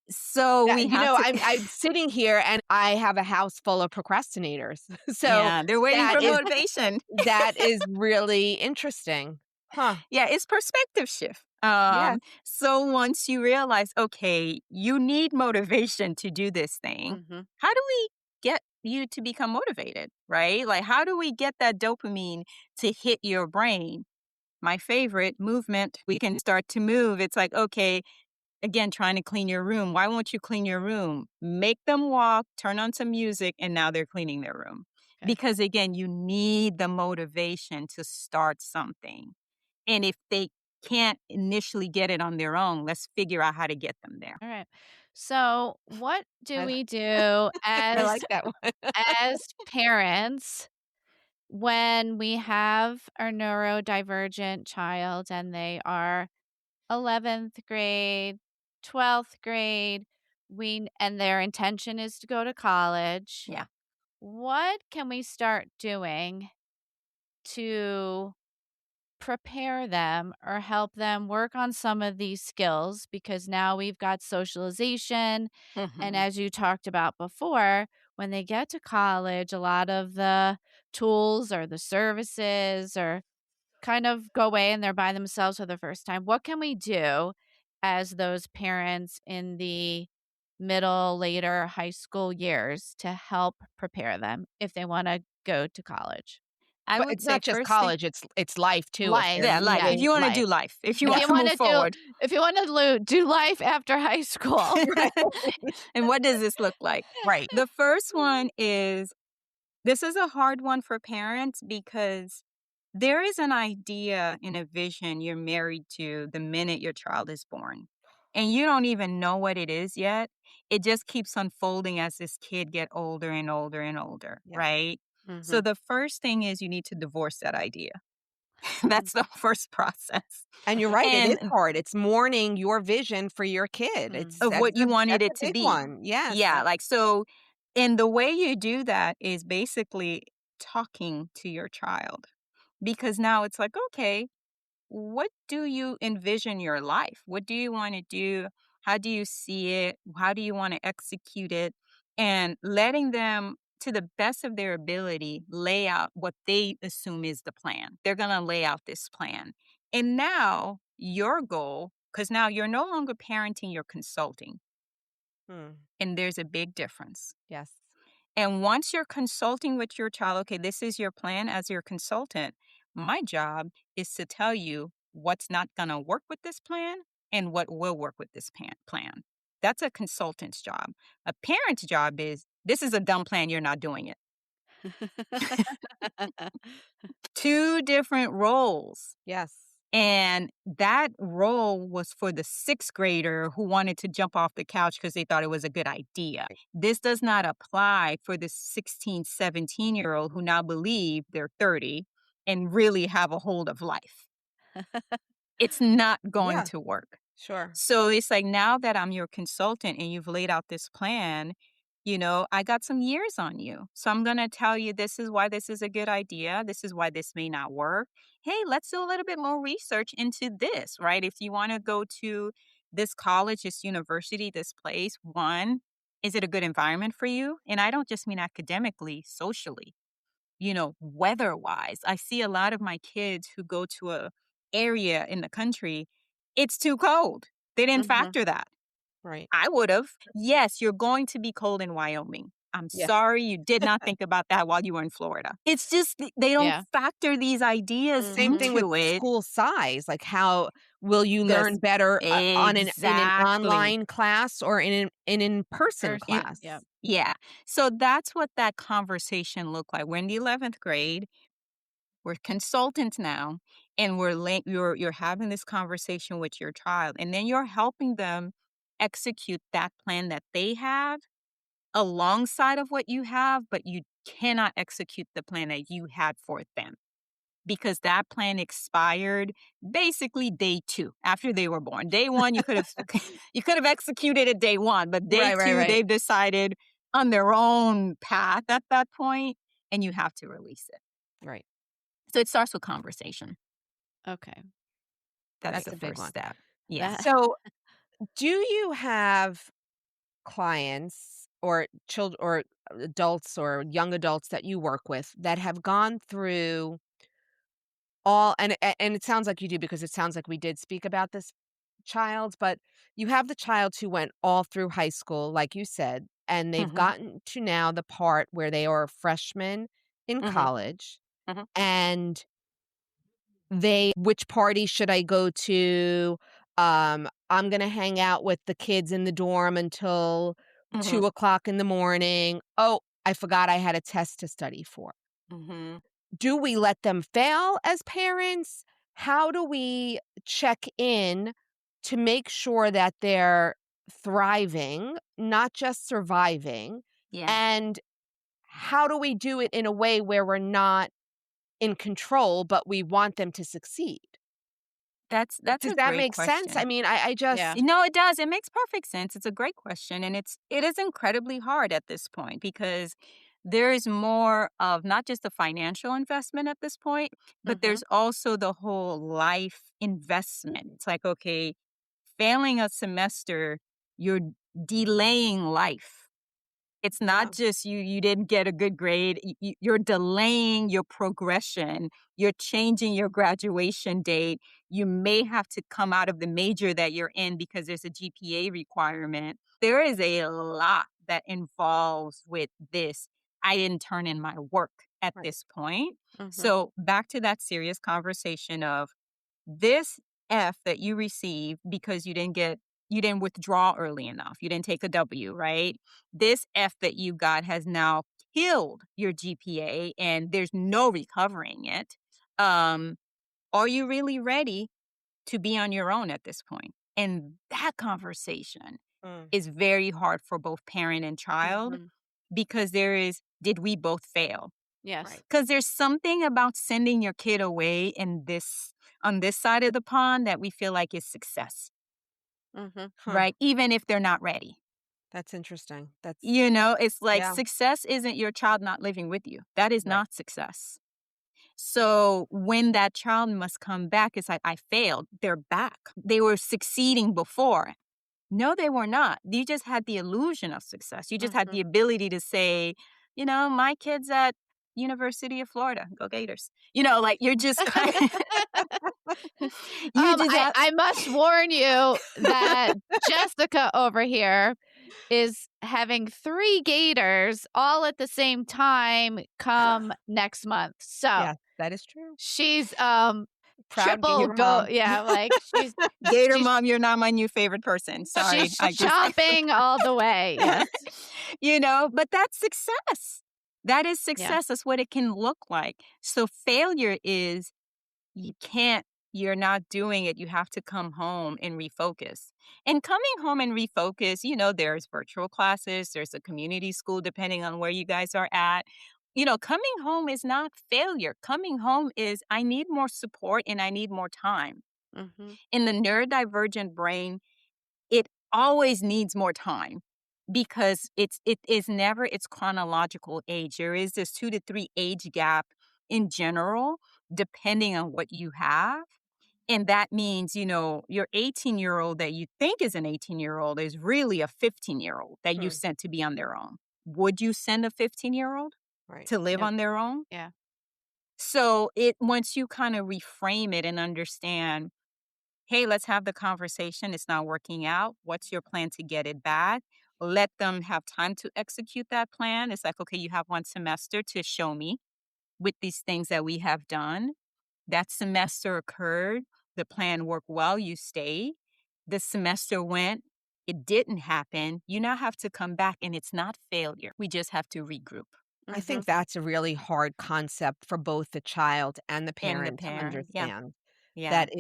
C: So
B: Yeah,
C: we have to,
B: I'm sitting here and I have a house full of procrastinators. So
C: yeah, they're waiting
B: that
C: for
B: is
C: motivation.
B: that is really interesting. Huh.
C: Yeah, it's perspective shift.
B: Yes.
C: So once you realize, okay, you need motivation to do this thing,
B: Mhm.
C: how do we get you to become motivated, right? Like, how do we get that dopamine to hit your brain? My favorite movement, we can start to move. It's like, okay, again, trying to clean your room. Why won't you clean your room? Make them walk, turn on some music, and now they're cleaning their room.
A: Okay.
C: Because again, you need the motivation to start something. And if they can't initially get it on their own, let's figure out how to get them there.
A: All right. So, what do
B: I
A: we do
B: I like that one.
A: as parents when we have our neurodivergent child and they are 11th grade, 12th grade, and their intention is to go to college?
C: Yeah.
A: What can we start doing to prepare them or help them work on some of these skills? Because now we've got socialization. And
C: Mhm.
A: as you talked about before, when they get to college, a lot of the tools or the services or kind of go away and they're by themselves for the first time. What can we do as those parents in the middle, later high school years to help prepare them if they want to go to college?
C: I
B: But
C: would
B: it's
C: say
B: not just
C: first thing,
B: college, it's life too if they're
A: Life.
C: yeah, life.
A: Yeah.
C: If
B: needing
C: you want to
B: life.
C: do life, if you
A: If
C: want
A: you
C: to
A: want
C: move
A: to do
C: forward.
A: if you want to do life after high school.
B: Right.
C: And what does this look like?
B: Right.
C: The first one is, this is a hard one for parents because there is an idea and a vision you're married to the minute your child is born. And you don't even know what it is yet. It just keeps unfolding as this kid get older and older and older,
B: Yeah.
C: right? So
B: Mhm.
C: the first thing is you need to divorce that idea. That's the first process.
B: And you're right, it is
C: And
B: hard. It's mourning your vision for your kid. It's
C: of what you wanted
B: that's
C: it
B: a
C: to
B: big
C: be.
B: one. Yes.
C: Yeah, like so, and the way you do that is basically talking to your child, because now it's like, okay, what do you envision your life? What do you want to do? How do you see it? How do you want to execute it? And letting them, to the best of their ability, lay out what they assume is the plan. They're going to lay out this plan. And now your goal, because now you're no longer parenting, you're consulting.
B: Hmm.
C: And there's a big difference.
B: Yes.
C: And once you're consulting with your child, okay, this is your plan as your consultant. My job is to tell you what's not going to work with this plan and what will work with this plan. That's a consultant's job. A parent's job is, this is a dumb plan, you're not doing it. Two different roles.
B: Yes.
C: And that role was for the sixth grader who wanted to jump off the couch because they thought it was a good idea. This does not apply for the 16, 17-year-old who now believe they're 30 and really have a hold of life. It's not going
B: Yeah,
C: to work.
B: sure.
C: So it's like, now that I'm your consultant and you've laid out this plan, I got some years on you. So I'm going to tell you, this is why this is a good idea. This is why this may not work. Hey, let's do a little bit more research into this, right? If you want to go to this college, this university, this place, one, is it a good environment for you? And I don't just mean academically, socially, weather wise. I see a lot of my kids who go to a area in the country, it's too cold. They didn't
B: Mhm.
C: factor that.
B: Right.
C: I would have. Yes, you're going to be cold in Wyoming. I'm
B: Yeah.
C: sorry you did not think about that while you were in Florida. It's just they don't
A: Yeah.
C: factor these ideas
B: Same thing with
C: into it.
B: school size, like how will you
C: This
B: learn better, on an in an
C: exactly.
B: online class or in an in-person
A: Person.
C: In-
B: class?
A: Yep.
C: yeah. So that's what that conversation looked like. We're in the 11th grade. We're consultants now, and you're having this conversation with your child, and then you're helping them execute that plan that they have alongside of what you have, but you cannot execute the plan that you had for them. because that plan expired basically day 2 after they were born. Day 1, you could have you could have executed it day 1, but day
B: Right, right,
C: 2,
B: right.
C: they've decided on their own path at that point, and you have to release it.
B: Right.
C: So it starts with conversation.
A: Okay.
C: That's
B: That's
C: the
B: a big
C: first
B: one.
C: step. Yeah.
B: So, do you have clients or children or adults or young adults that you work with that have gone through all and it sounds like you do because it sounds like we did speak about this child, but you have the child who went all through high school, like you said, and they've
C: Mhm.
B: gotten to now the part where they are freshmen in
C: Mhm.
B: college
C: Mhm.
B: and they which party should I go to? I'm gonna hang out with the kids in the dorm until
C: Mhm.
B: 2 o'clock in the morning. Oh, I forgot I had a test to study for.
C: Mhm.
B: Do we let them fail as parents? How do we check in to make sure that they're thriving, not just surviving?
C: Yeah.
B: And how do we do it in a way where we're not in control, but we want them to succeed?
C: That's
B: Does
C: a
B: that
C: great
B: make sense? I
C: question.
B: mean, I
A: Yeah.
B: just
C: No, it does. It makes perfect sense. It's a great question, and it is incredibly hard at this point because there is more of not just the financial investment at this point, but
B: Mhm.
C: there's also the whole life investment. It's like, okay, failing a semester, you're delaying life. It's
B: Yeah,
C: not just you didn't get a good grade, you're delaying your progression, you're changing your graduation date. You may have to come out of the major that you're in because there's a GPA requirement. There is a lot that involves with this. I didn't turn in my work at
B: right.
C: this point.
B: Mhm.
C: So back to that serious conversation of this F that you received because you didn't withdraw early enough. You didn't take a W, right? This F that you got has now killed your GPA and there's no recovering it. Um, are you really ready to be on your own at this point? And that conversation
B: Mm.
C: is very hard for both parent and child
B: Mhm.
C: because did we both fail?
A: Yes.
B: Right.
C: Because there's something about sending your kid away on this side of the pond that we feel like is success,
B: Mhm. Huh.
C: right? Even if they're not ready.
B: That's interesting. That's
C: It's like
B: yeah,
C: success isn't your child not living with you. That is
B: right.
C: not success. So when that child must come back, it's like, I failed. They're back. They were succeeding before. No, they were not. You just had the illusion of success. You just had
B: Mhm.
C: the ability to say, my kid's at University of Florida. Go Gators. Like you're just kind you just
A: I
C: have
A: I must warn you that Jessica over here is having 3 gators all at the same time come next month. So,
B: Yes, that is true.
A: she's,
C: proud
A: triple
C: Gator
A: go
C: mom.
A: yeah, like,
C: Gator
A: she's
C: mom, you're not my new favorite person. Sorry.
A: she's
C: I just
A: chomping all the way, yes.
C: but that's success. That is
A: Yeah.
C: success. That's what it can look like. So failure is you can't you're not doing it. You have to come home and refocus. And coming home and refocus, there's virtual classes, there's a community school, depending on where you guys are at. Coming home is not failure. Coming home is I need more support and I need more time.
B: Mhm.
C: In the neurodivergent brain, it always needs more time because it is never its chronological age. There is this 2 to 3 age gap in general, depending on what you have. And that means, your 18-year-old that you think is an 18-year-old is really a 15-year-old that you
B: Hmm.
C: sent to be on their own. Would you send a 15-year-old
B: Right.
C: to live
A: Nope.
C: on their own?
A: Yeah.
C: So it once you kind of reframe it and understand, hey, let's have the conversation. It's not working out. What's your plan to get it back? Let them have time to execute that plan. It's like, okay, you have 1 semester to show me with these things that we have done. That semester occurred. The plan worked well. You stay. The semester went. It didn't happen. You now have to come back, and it's not failure. We just have to regroup.
B: I
A: Mhm.
B: think that's a really hard concept for both the child and the
C: And the
B: parent to
C: parent. Yeah.
B: understand.
C: Yeah.
B: That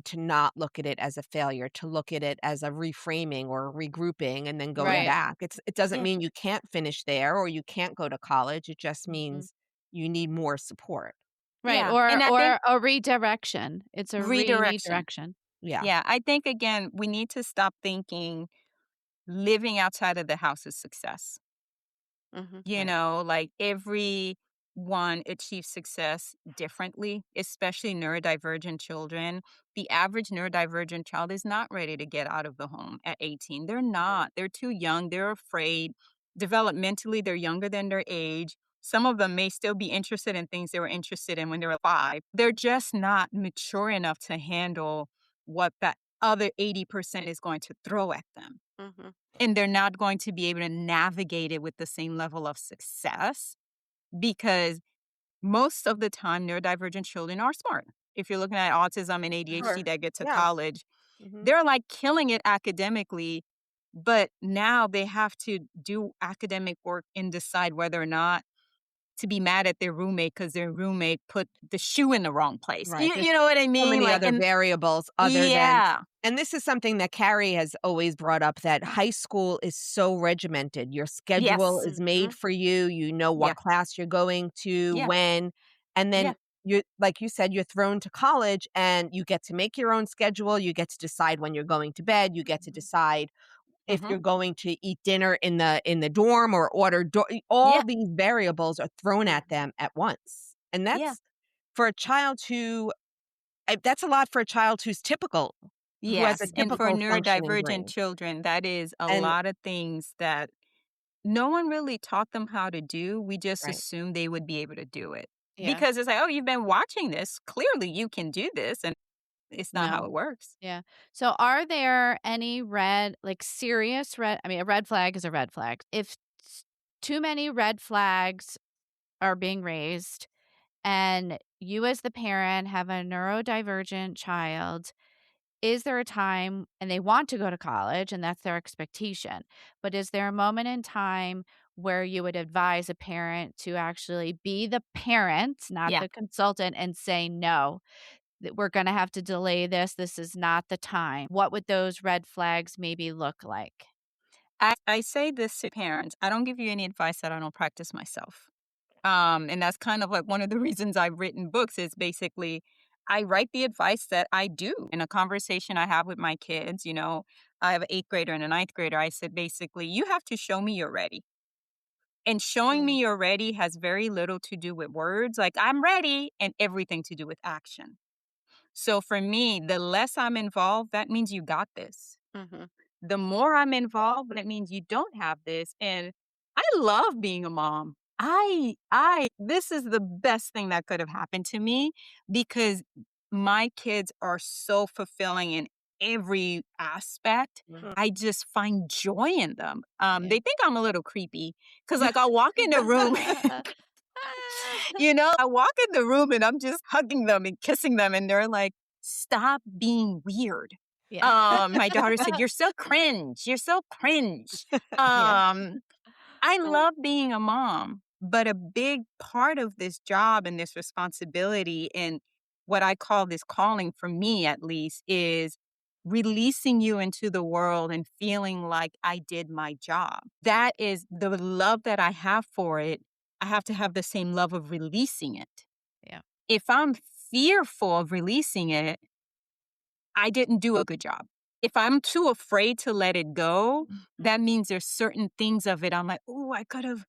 B: to not look at it as a failure, to look at it as a reframing or regrouping and then going
C: Yeah.
A: Right.
B: back. It doesn't
C: Yeah.
B: mean you can't finish there or you can't go to college. It just
A: Mhm.
B: means you need more support.
A: Right,
C: Yeah, and I think
A: or a redirection. It's a
C: redirection.
A: redirection.
B: Yeah.
C: Yeah, I think, again, we need to stop thinking living outside of the house is success.
D: Mhm.
C: You
B: Right.
C: know, like everyone achieves success differently, especially neurodivergent children. The average neurodivergent child is not ready to get out of the home at 18. They're not. They're too young. They're afraid. Developmentally, they're younger than their age. Some of them may still be interested in things they were interested in when they were 5. They're just not mature enough to handle what that other 80% is going to throw at them.
D: Mhm.
C: And they're not going to be able to navigate it with the same level of success because most of the time neurodivergent children are smart. If you're looking at autism and ADHD
D: Sure.
C: that get to
B: Yeah.
C: college,
D: Mhm.
C: they're like killing it academically, but now they have to do academic work and decide whether or not to be mad at their roommate because their roommate put the shoe in the wrong place.
B: Right. There's
C: You know what I
B: so
C: mean?
B: many
C: Like,
B: other
C: and
B: variables other than,
C: yeah,
B: and this is something that Carrie has always brought up, that high school is so regimented. Your schedule
C: yes,
B: is made
D: Mhm.
B: for you. You know
C: yeah,
B: what class you're going to,
C: yeah,
B: when, and
C: yeah,
B: then you, like you said, you're thrown to college and you get to make your own schedule. You get to decide when you're going to bed. You get to decide if
C: hmm,
B: you're going to eat dinner in the dorm or order all
C: yeah,
B: these variables are thrown at them at once. And
C: yeah.
B: that's for a child who that's a lot for a child who's typical, who has a
C: Yes, and for
B: typical functioning
C: neurodivergent
B: brain.
C: children, that is a
B: And
C: lot of things that no one really taught them how to do. We just
B: right.
C: assumed they would be able to do it.
D: Yeah.
C: Because it's like, "Oh, you've been watching this. Clearly you can do this," and it's not how
A: No.
C: it works.
A: Yeah. So are there any serious a red flag is a red flag. If too many red flags are being raised and you as the parent have a neurodivergent child, is there a time and they want to go to college and that's their expectation, but is there a moment in time where you would advise a parent to actually be the parent, not
C: Yeah.
A: the consultant, and say, no, that we're going to have to delay this. This is not the time. What would those red flags maybe look like?
C: I say this to parents. I don't give you any advice that I don't practice myself. And that's kind of like one of the reasons I've written books is basically I write the advice that I do in a conversation I have with my kids. You know, I have an 8th grader and a 9th grader. I said, basically, you have to show me you're ready. And showing
A: Mm,
C: me you're ready has very little to do with words, like I'm ready, and everything to do with action. So for me, the less I'm involved, that means you got this.
D: Mhm.
C: The more I'm involved, that means you don't have this. And I love being a mom. I this is the best thing that could have happened to me because my kids are so fulfilling in every aspect.
D: Mhm.
C: I just find joy in them.
A: yeah.
C: They think I'm a little creepy because, like, I'll walk in the room, I walk in the room and I'm just hugging them and kissing them, and they're like, "Stop being weird."
A: Yeah.
C: My daughter said, "You're so cringe. You're so cringe."
B: Yeah.
C: Um, I love being a mom, but a big part of this job and this responsibility and what I call this calling for me at least is releasing you into the world and feeling like I did my job. That is the love that I have for it. I have to have the same love of releasing it.
A: Yeah.
C: If I'm fearful of releasing it, I didn't do a good job. If I'm too afraid to let it go, that means there's certain things of it I'm like, "Oh, I could have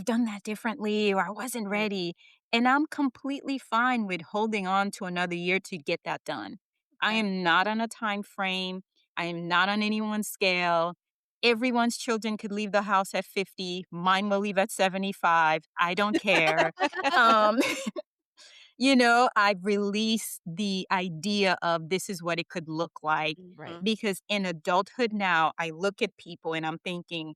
C: done that differently or I wasn't
D: Right.
C: ready." And I'm completely fine with holding on to another year to get that done. I
A: Okay.
C: am not on a time frame. I am not on anyone's scale. Everyone's children could leave the house at 50. Mine will leave at 75. I don't care. Um, I've released the idea of this is what it could look like
B: Right.
D: Mhm.
C: because in adulthood now, I look at people and I'm thinking,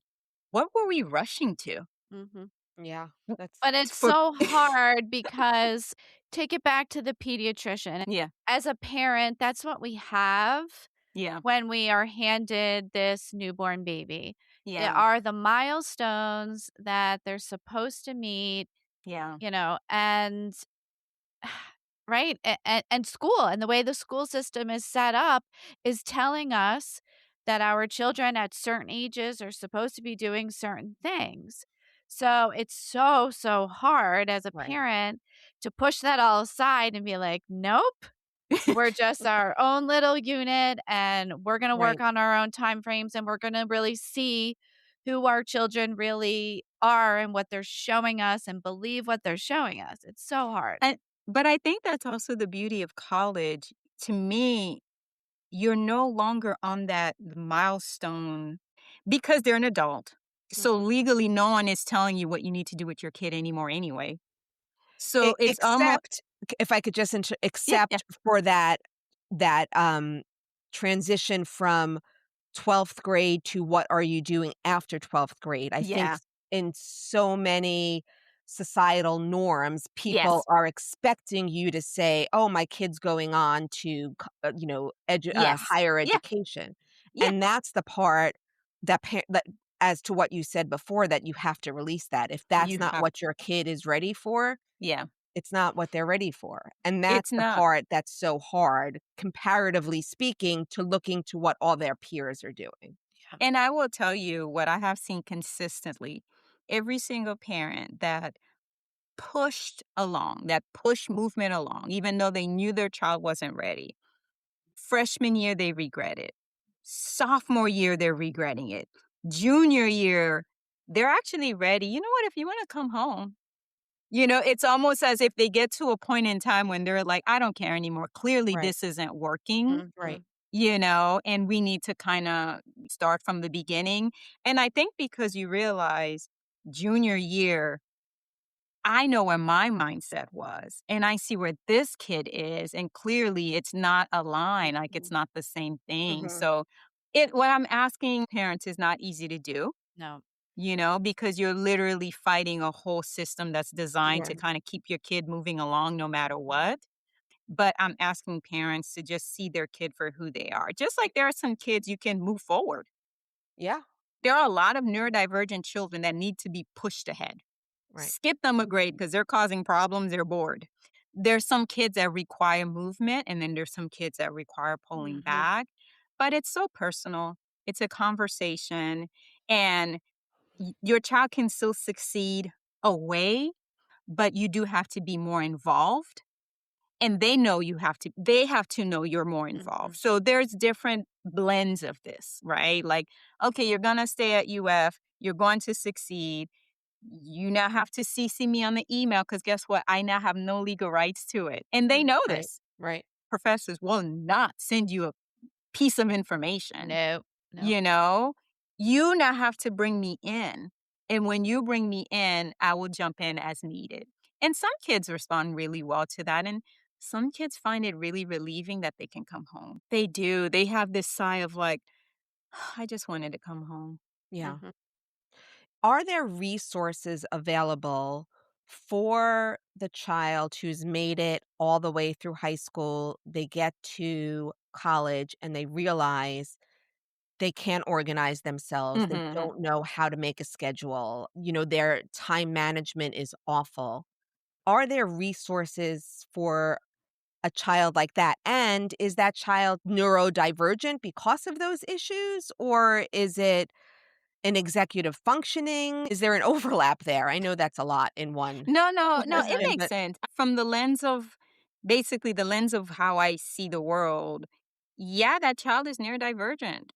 C: what were we rushing to?
D: Mhm.
B: Yeah.
C: W-
B: That's
A: But it's
C: For
A: so hard because take it back to the pediatrician.
C: yeah,
A: As a parent, that's what we have
C: yeah,
A: when we are handed this newborn baby. There
C: yeah,
A: are the milestones that they're supposed to meet,
C: yeah,
A: and right? And school and the way the school system is set up is telling us that our children at certain ages are supposed to be doing certain things. So it's so, so hard as a
B: right.
A: parent to push that all aside and be like, nope, we're just our own little unit and we're going to work
B: Right.
A: on our own time frames and we're going to really see who our children really are and what they're showing us and believe what they're showing us. It's so hard.
C: But I think that's also the beauty of college. To me, you're no longer on that milestone because they're an adult. So
B: Mhm.
C: legally, no one is telling you what you need to do with your kid anymore anyway. So it's almost,
B: Except, if I could just
C: yeah, yeah,
B: except for that transition from 12th grade to what are you doing after 12th grade. I think
C: yeah,
B: in so many societal norms, people
C: yes,
B: are expecting you to say, "Oh, my kid's going on to,
C: yes,
B: higher
C: yeah,
B: education."
C: yeah,
B: And that's the part that as to what you said before, that you have to release that. If that's
C: you
B: not
C: have,
B: what your kid is ready for,
C: yeah,
B: it's not what they're ready for, and
C: it's
B: that's the
C: not.
B: part that's so hard, comparatively speaking, to looking to what all their peers are doing.
A: Yeah.
C: And I will tell you what I have seen consistently. Every single parent that pushed along, that pushed movement along, even though they knew their child wasn't ready. Freshman year, they regret it. Sophomore year, they're regretting it. Junior year, they're actually ready. You know what? If you want to come home, it's almost as if they get to a point in time when they're like, I don't care anymore. Clearly,
B: Right,
C: this isn't working,
B: right.
C: and we need to kind of start from the beginning. And I think because you realize junior year, I know where my mindset was, and I see where this kid is, and clearly it's not aligned, like it's
B: Mhm,
C: not the same thing.
B: mhm.
C: So, what I'm asking parents is not easy to do,
A: No.
C: because you're literally fighting a whole system that's designed
B: Yeah,
C: to kind of keep your kid moving along no matter what. But I'm asking parents to just see their kid for who they are. Just like there are some kids you can move forward.
B: yeah,
C: There are a lot of neurodivergent children that need to be pushed ahead.
B: right.
C: Skip them a grade because they're causing problems, they're bored. There's some kids that require movement, and then there's some kids that require pulling
B: Mhm.
C: back. But it's so personal. It's a conversation, and your child can still succeed away, but you do have to be more involved. And they have to know you're more involved.
B: Mhm.
C: So there's different blends of this, right? Like, okay, you're going to stay at UF, you're going to succeed, you now have to CC me on the email because guess what? I now have no legal rights to it. And they know
B: Right,
C: this.
B: right.
C: Professors will not send you a piece of information.
A: No. No.
C: You know, you now have to bring me in. And when you bring me in, I will jump in as needed. And some kids respond really well to that. And some kids find it really relieving that they can come home. They do. They have this sigh of like, I just wanted to come home.
B: Yeah.
A: Mhm.
B: Are there resources available for the child who's made it all the way through high school? They get to college and they realize they can't organize themselves. They
C: Hmm.
B: don't know how to make a schedule. Their time management is awful. Are there resources for a child like that? And is that child neurodivergent because of those issues? Or is it an executive functioning? Is there an overlap there? I know that's a lot in one
C: No, no, no, it
B: question,
C: makes
B: but
C: sense. From the lens of basically the lens of how I see the world, yeah, that child is neurodivergent.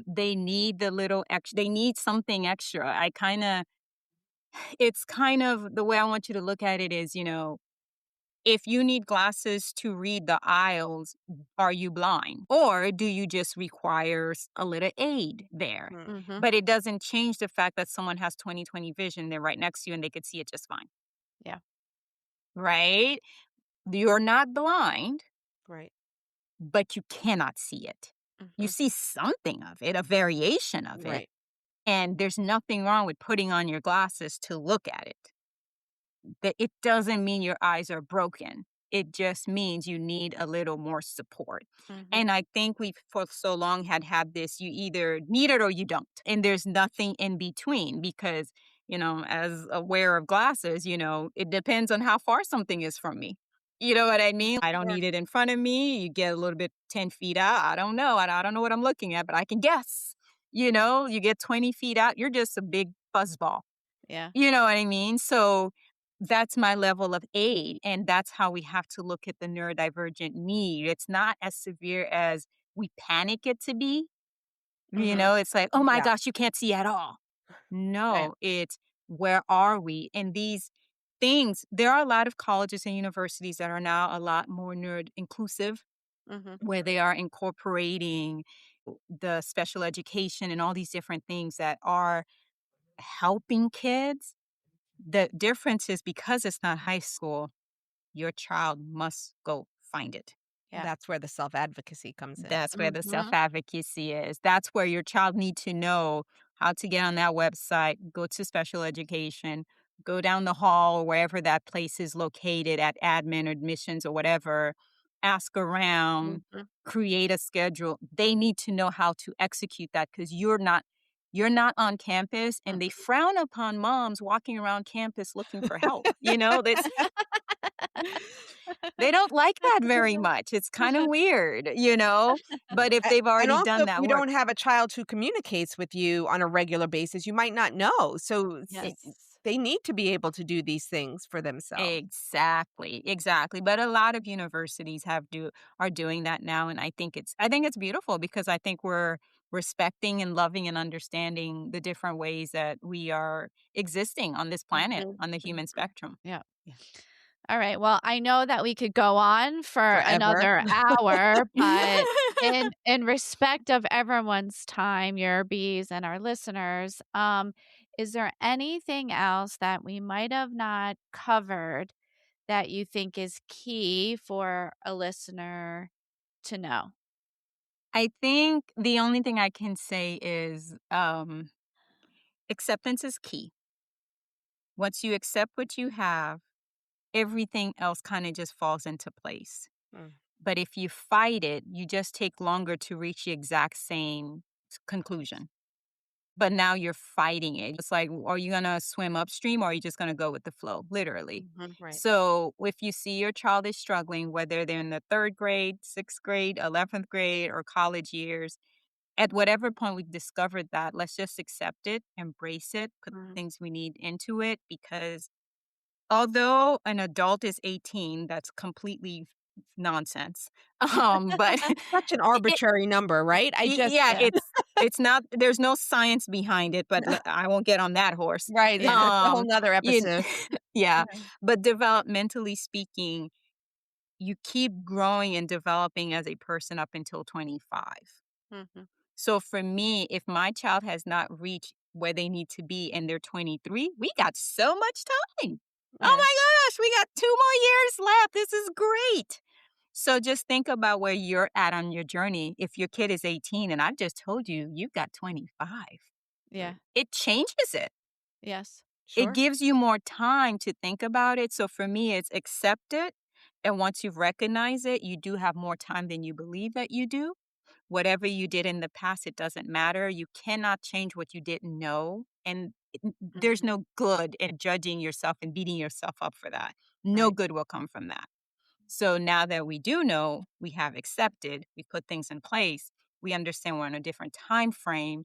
C: They need the little extra, they need something extra. It's kind of the way I want you to look at it is, if you need glasses to read the aisles, are you blind? Or do you just require a little aid there?
B: Mhm.
A: Mhm.
C: But it doesn't change the fact that someone has 20/20 vision, they're right next to you and they could see it just fine,
A: Yeah.
C: right? You're not blind,
B: Right,
C: but you cannot see it. You
A: Mhm.
C: see something of it, a variation of it,
B: right.
C: and there's nothing wrong with putting on your glasses to look at it. That it doesn't mean your eyes are broken. It just means you need a little more support.
A: Mhm.
C: And I think we've for so long had this you either need it or you don't. And there's nothing in between because, as a wearer of glasses, it depends on how far something is from me. You know what I mean? I don't
B: Yeah,
C: need it in front of me. You get a little bit 10 feet out. I don't know. I don't know what I'm looking at, but I can guess. You get 20 feet out, you're just a big fuzzball.
A: Yeah.
C: You know what I mean? So that's my level of aid. And that's how we have to look at the neurodivergent need. It's not as severe as we panic it to be.
B: Mhm.
C: It's like, oh my
B: Yeah,
C: gosh, you can't see at all.
B: right.
C: No, it's where are we? And these things, there are a lot of colleges and universities that are now a lot more neuro inclusive,
B: Mhm.
C: where they are incorporating the special education and all these different things that are helping kids. The difference is because it's not high school, your child must go find it.
A: Yeah.
B: That's where the self-advocacy comes in.
C: That's where the
A: Mhm.
C: self-advocacy is. That's where your child needs to know how to get on that website, go to special education, go down the hall or wherever that place is located at admin or admissions or whatever, ask around,
B: Mhm.
C: create a schedule. They need to know how to execute that because you're not on campus and they frown upon moms walking around campus looking for help. That's they don't like that very much. It's kind of weird. But if they've
B: And
C: already
B: also,
C: done
B: if
C: that
B: you
C: work.
B: don't have a child who communicates with you on a regular basis, you might not know. So
C: e-
A: Yes.
B: they need to be able to do these things for themselves.
C: Exactly, exactly. But a lot of universities are doing that now, and I think it's beautiful because I think we're respecting and loving and understanding the different ways that we are existing on this planet,
B: Mhm.
C: on the human spectrum.
A: Yeah.
C: Yeah.
A: All right. Well, I know that we could go on for
B: Forever.
A: another hour, but in respect of everyone's time, your bees and our listeners, is there anything else that we might have not covered that you think is key for a listener to know?
C: I think the only thing I can say is acceptance is key. Once you accept what you have, everything else kind of just falls into place.
B: Mm.
C: But if you fight it, you just take longer to reach the exact same conclusion. But now you're fighting it. It's like, are you going to swim upstream or are you just going to go with the flow? Literally.
B: Mhm. Right.
C: So if you see your child is struggling, whether they're in the third grade, sixth grade, 11th grade, or college years, at whatever point we've discovered that, let's just accept it, embrace it, put the
B: Mhm.
C: things we need into it because although an adult is 18, that's completely nonsense. But
B: Such an
C: it
B: arbitrary number, right? I just
C: yeah,
A: Yeah.
C: it's not there's no science behind it, but I won't get on that horse.
B: right,
A: Yeah.
B: that's a whole
C: Um,
B: nother
C: you
B: episode.
C: yeah,
A: Yeah.
C: but developmentally speaking, you keep growing and developing as a person up until 25.
B: Mhm.
C: So for me, if my child has not reached where they need to be and they're 23, we got so much time. Oh
B: Yeah.
C: my gosh, we got 2 more years left. This is great. So just think about where you're at on your journey. If your kid is 18 and I've just told you you've got 25,
A: Yeah.
C: it changes it.
A: Yes.
C: It
B: Sure.
C: gives you more time to think about it. So for me, it's accept it. And once you've recognized it, you do have more time than you believe that you do. Whatever you did in the past, it doesn't matter. You cannot change what you didn't know. And there's
B: Mhm.
C: no good in judging yourself and beating yourself up for that. No
B: Right.
C: good will come from that. So now that we do know, we have accepted, we put things in place, we understand we're in a different time frame.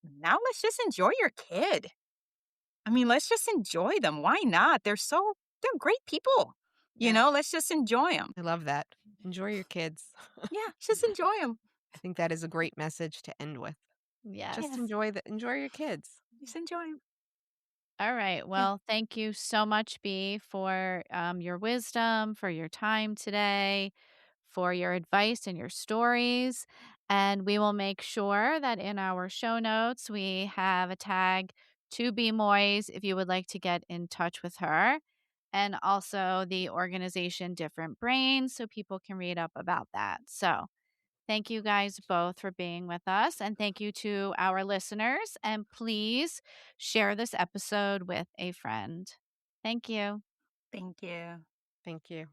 C: Now let's just enjoy your kid. I mean, let's just enjoy them. Why not? They're great people.
B: Yeah.
C: Let's just enjoy them.
B: I love that. Enjoy your kids.
C: Yeah, just enjoy them.
B: I think that is a great message to end with. Just
A: Yes.
C: Yes,
B: enjoy your kids.
C: just enjoy them.
A: All right.
C: Yeah,
A: Well, thank you so much, B, for your wisdom, for your time today, for your advice and your stories. And we will make sure that in our show notes, we have a tag to Bea Moise if you would like to get in touch with her, and also the organization Different Brains so people can read up about that. So, thank you guys both for being with us. And thank you to our listeners. And please share this episode with a friend. Thank you.
C: thank you.
B: Thank you.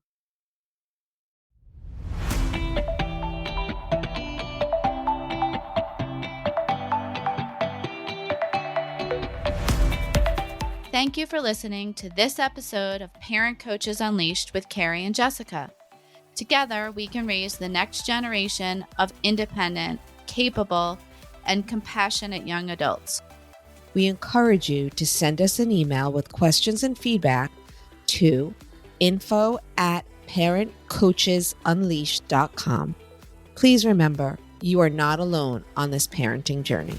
A: Thank you for listening to this episode of Parent Coaches Unleashed with Carrie and Jessica. Together, we can raise the next generation of independent, capable, and compassionate young adults.
D: We encourage you to send us an email with questions and feedback
B: to info@parentcoachesunleashed.com. Please remember, you are not alone on this parenting journey.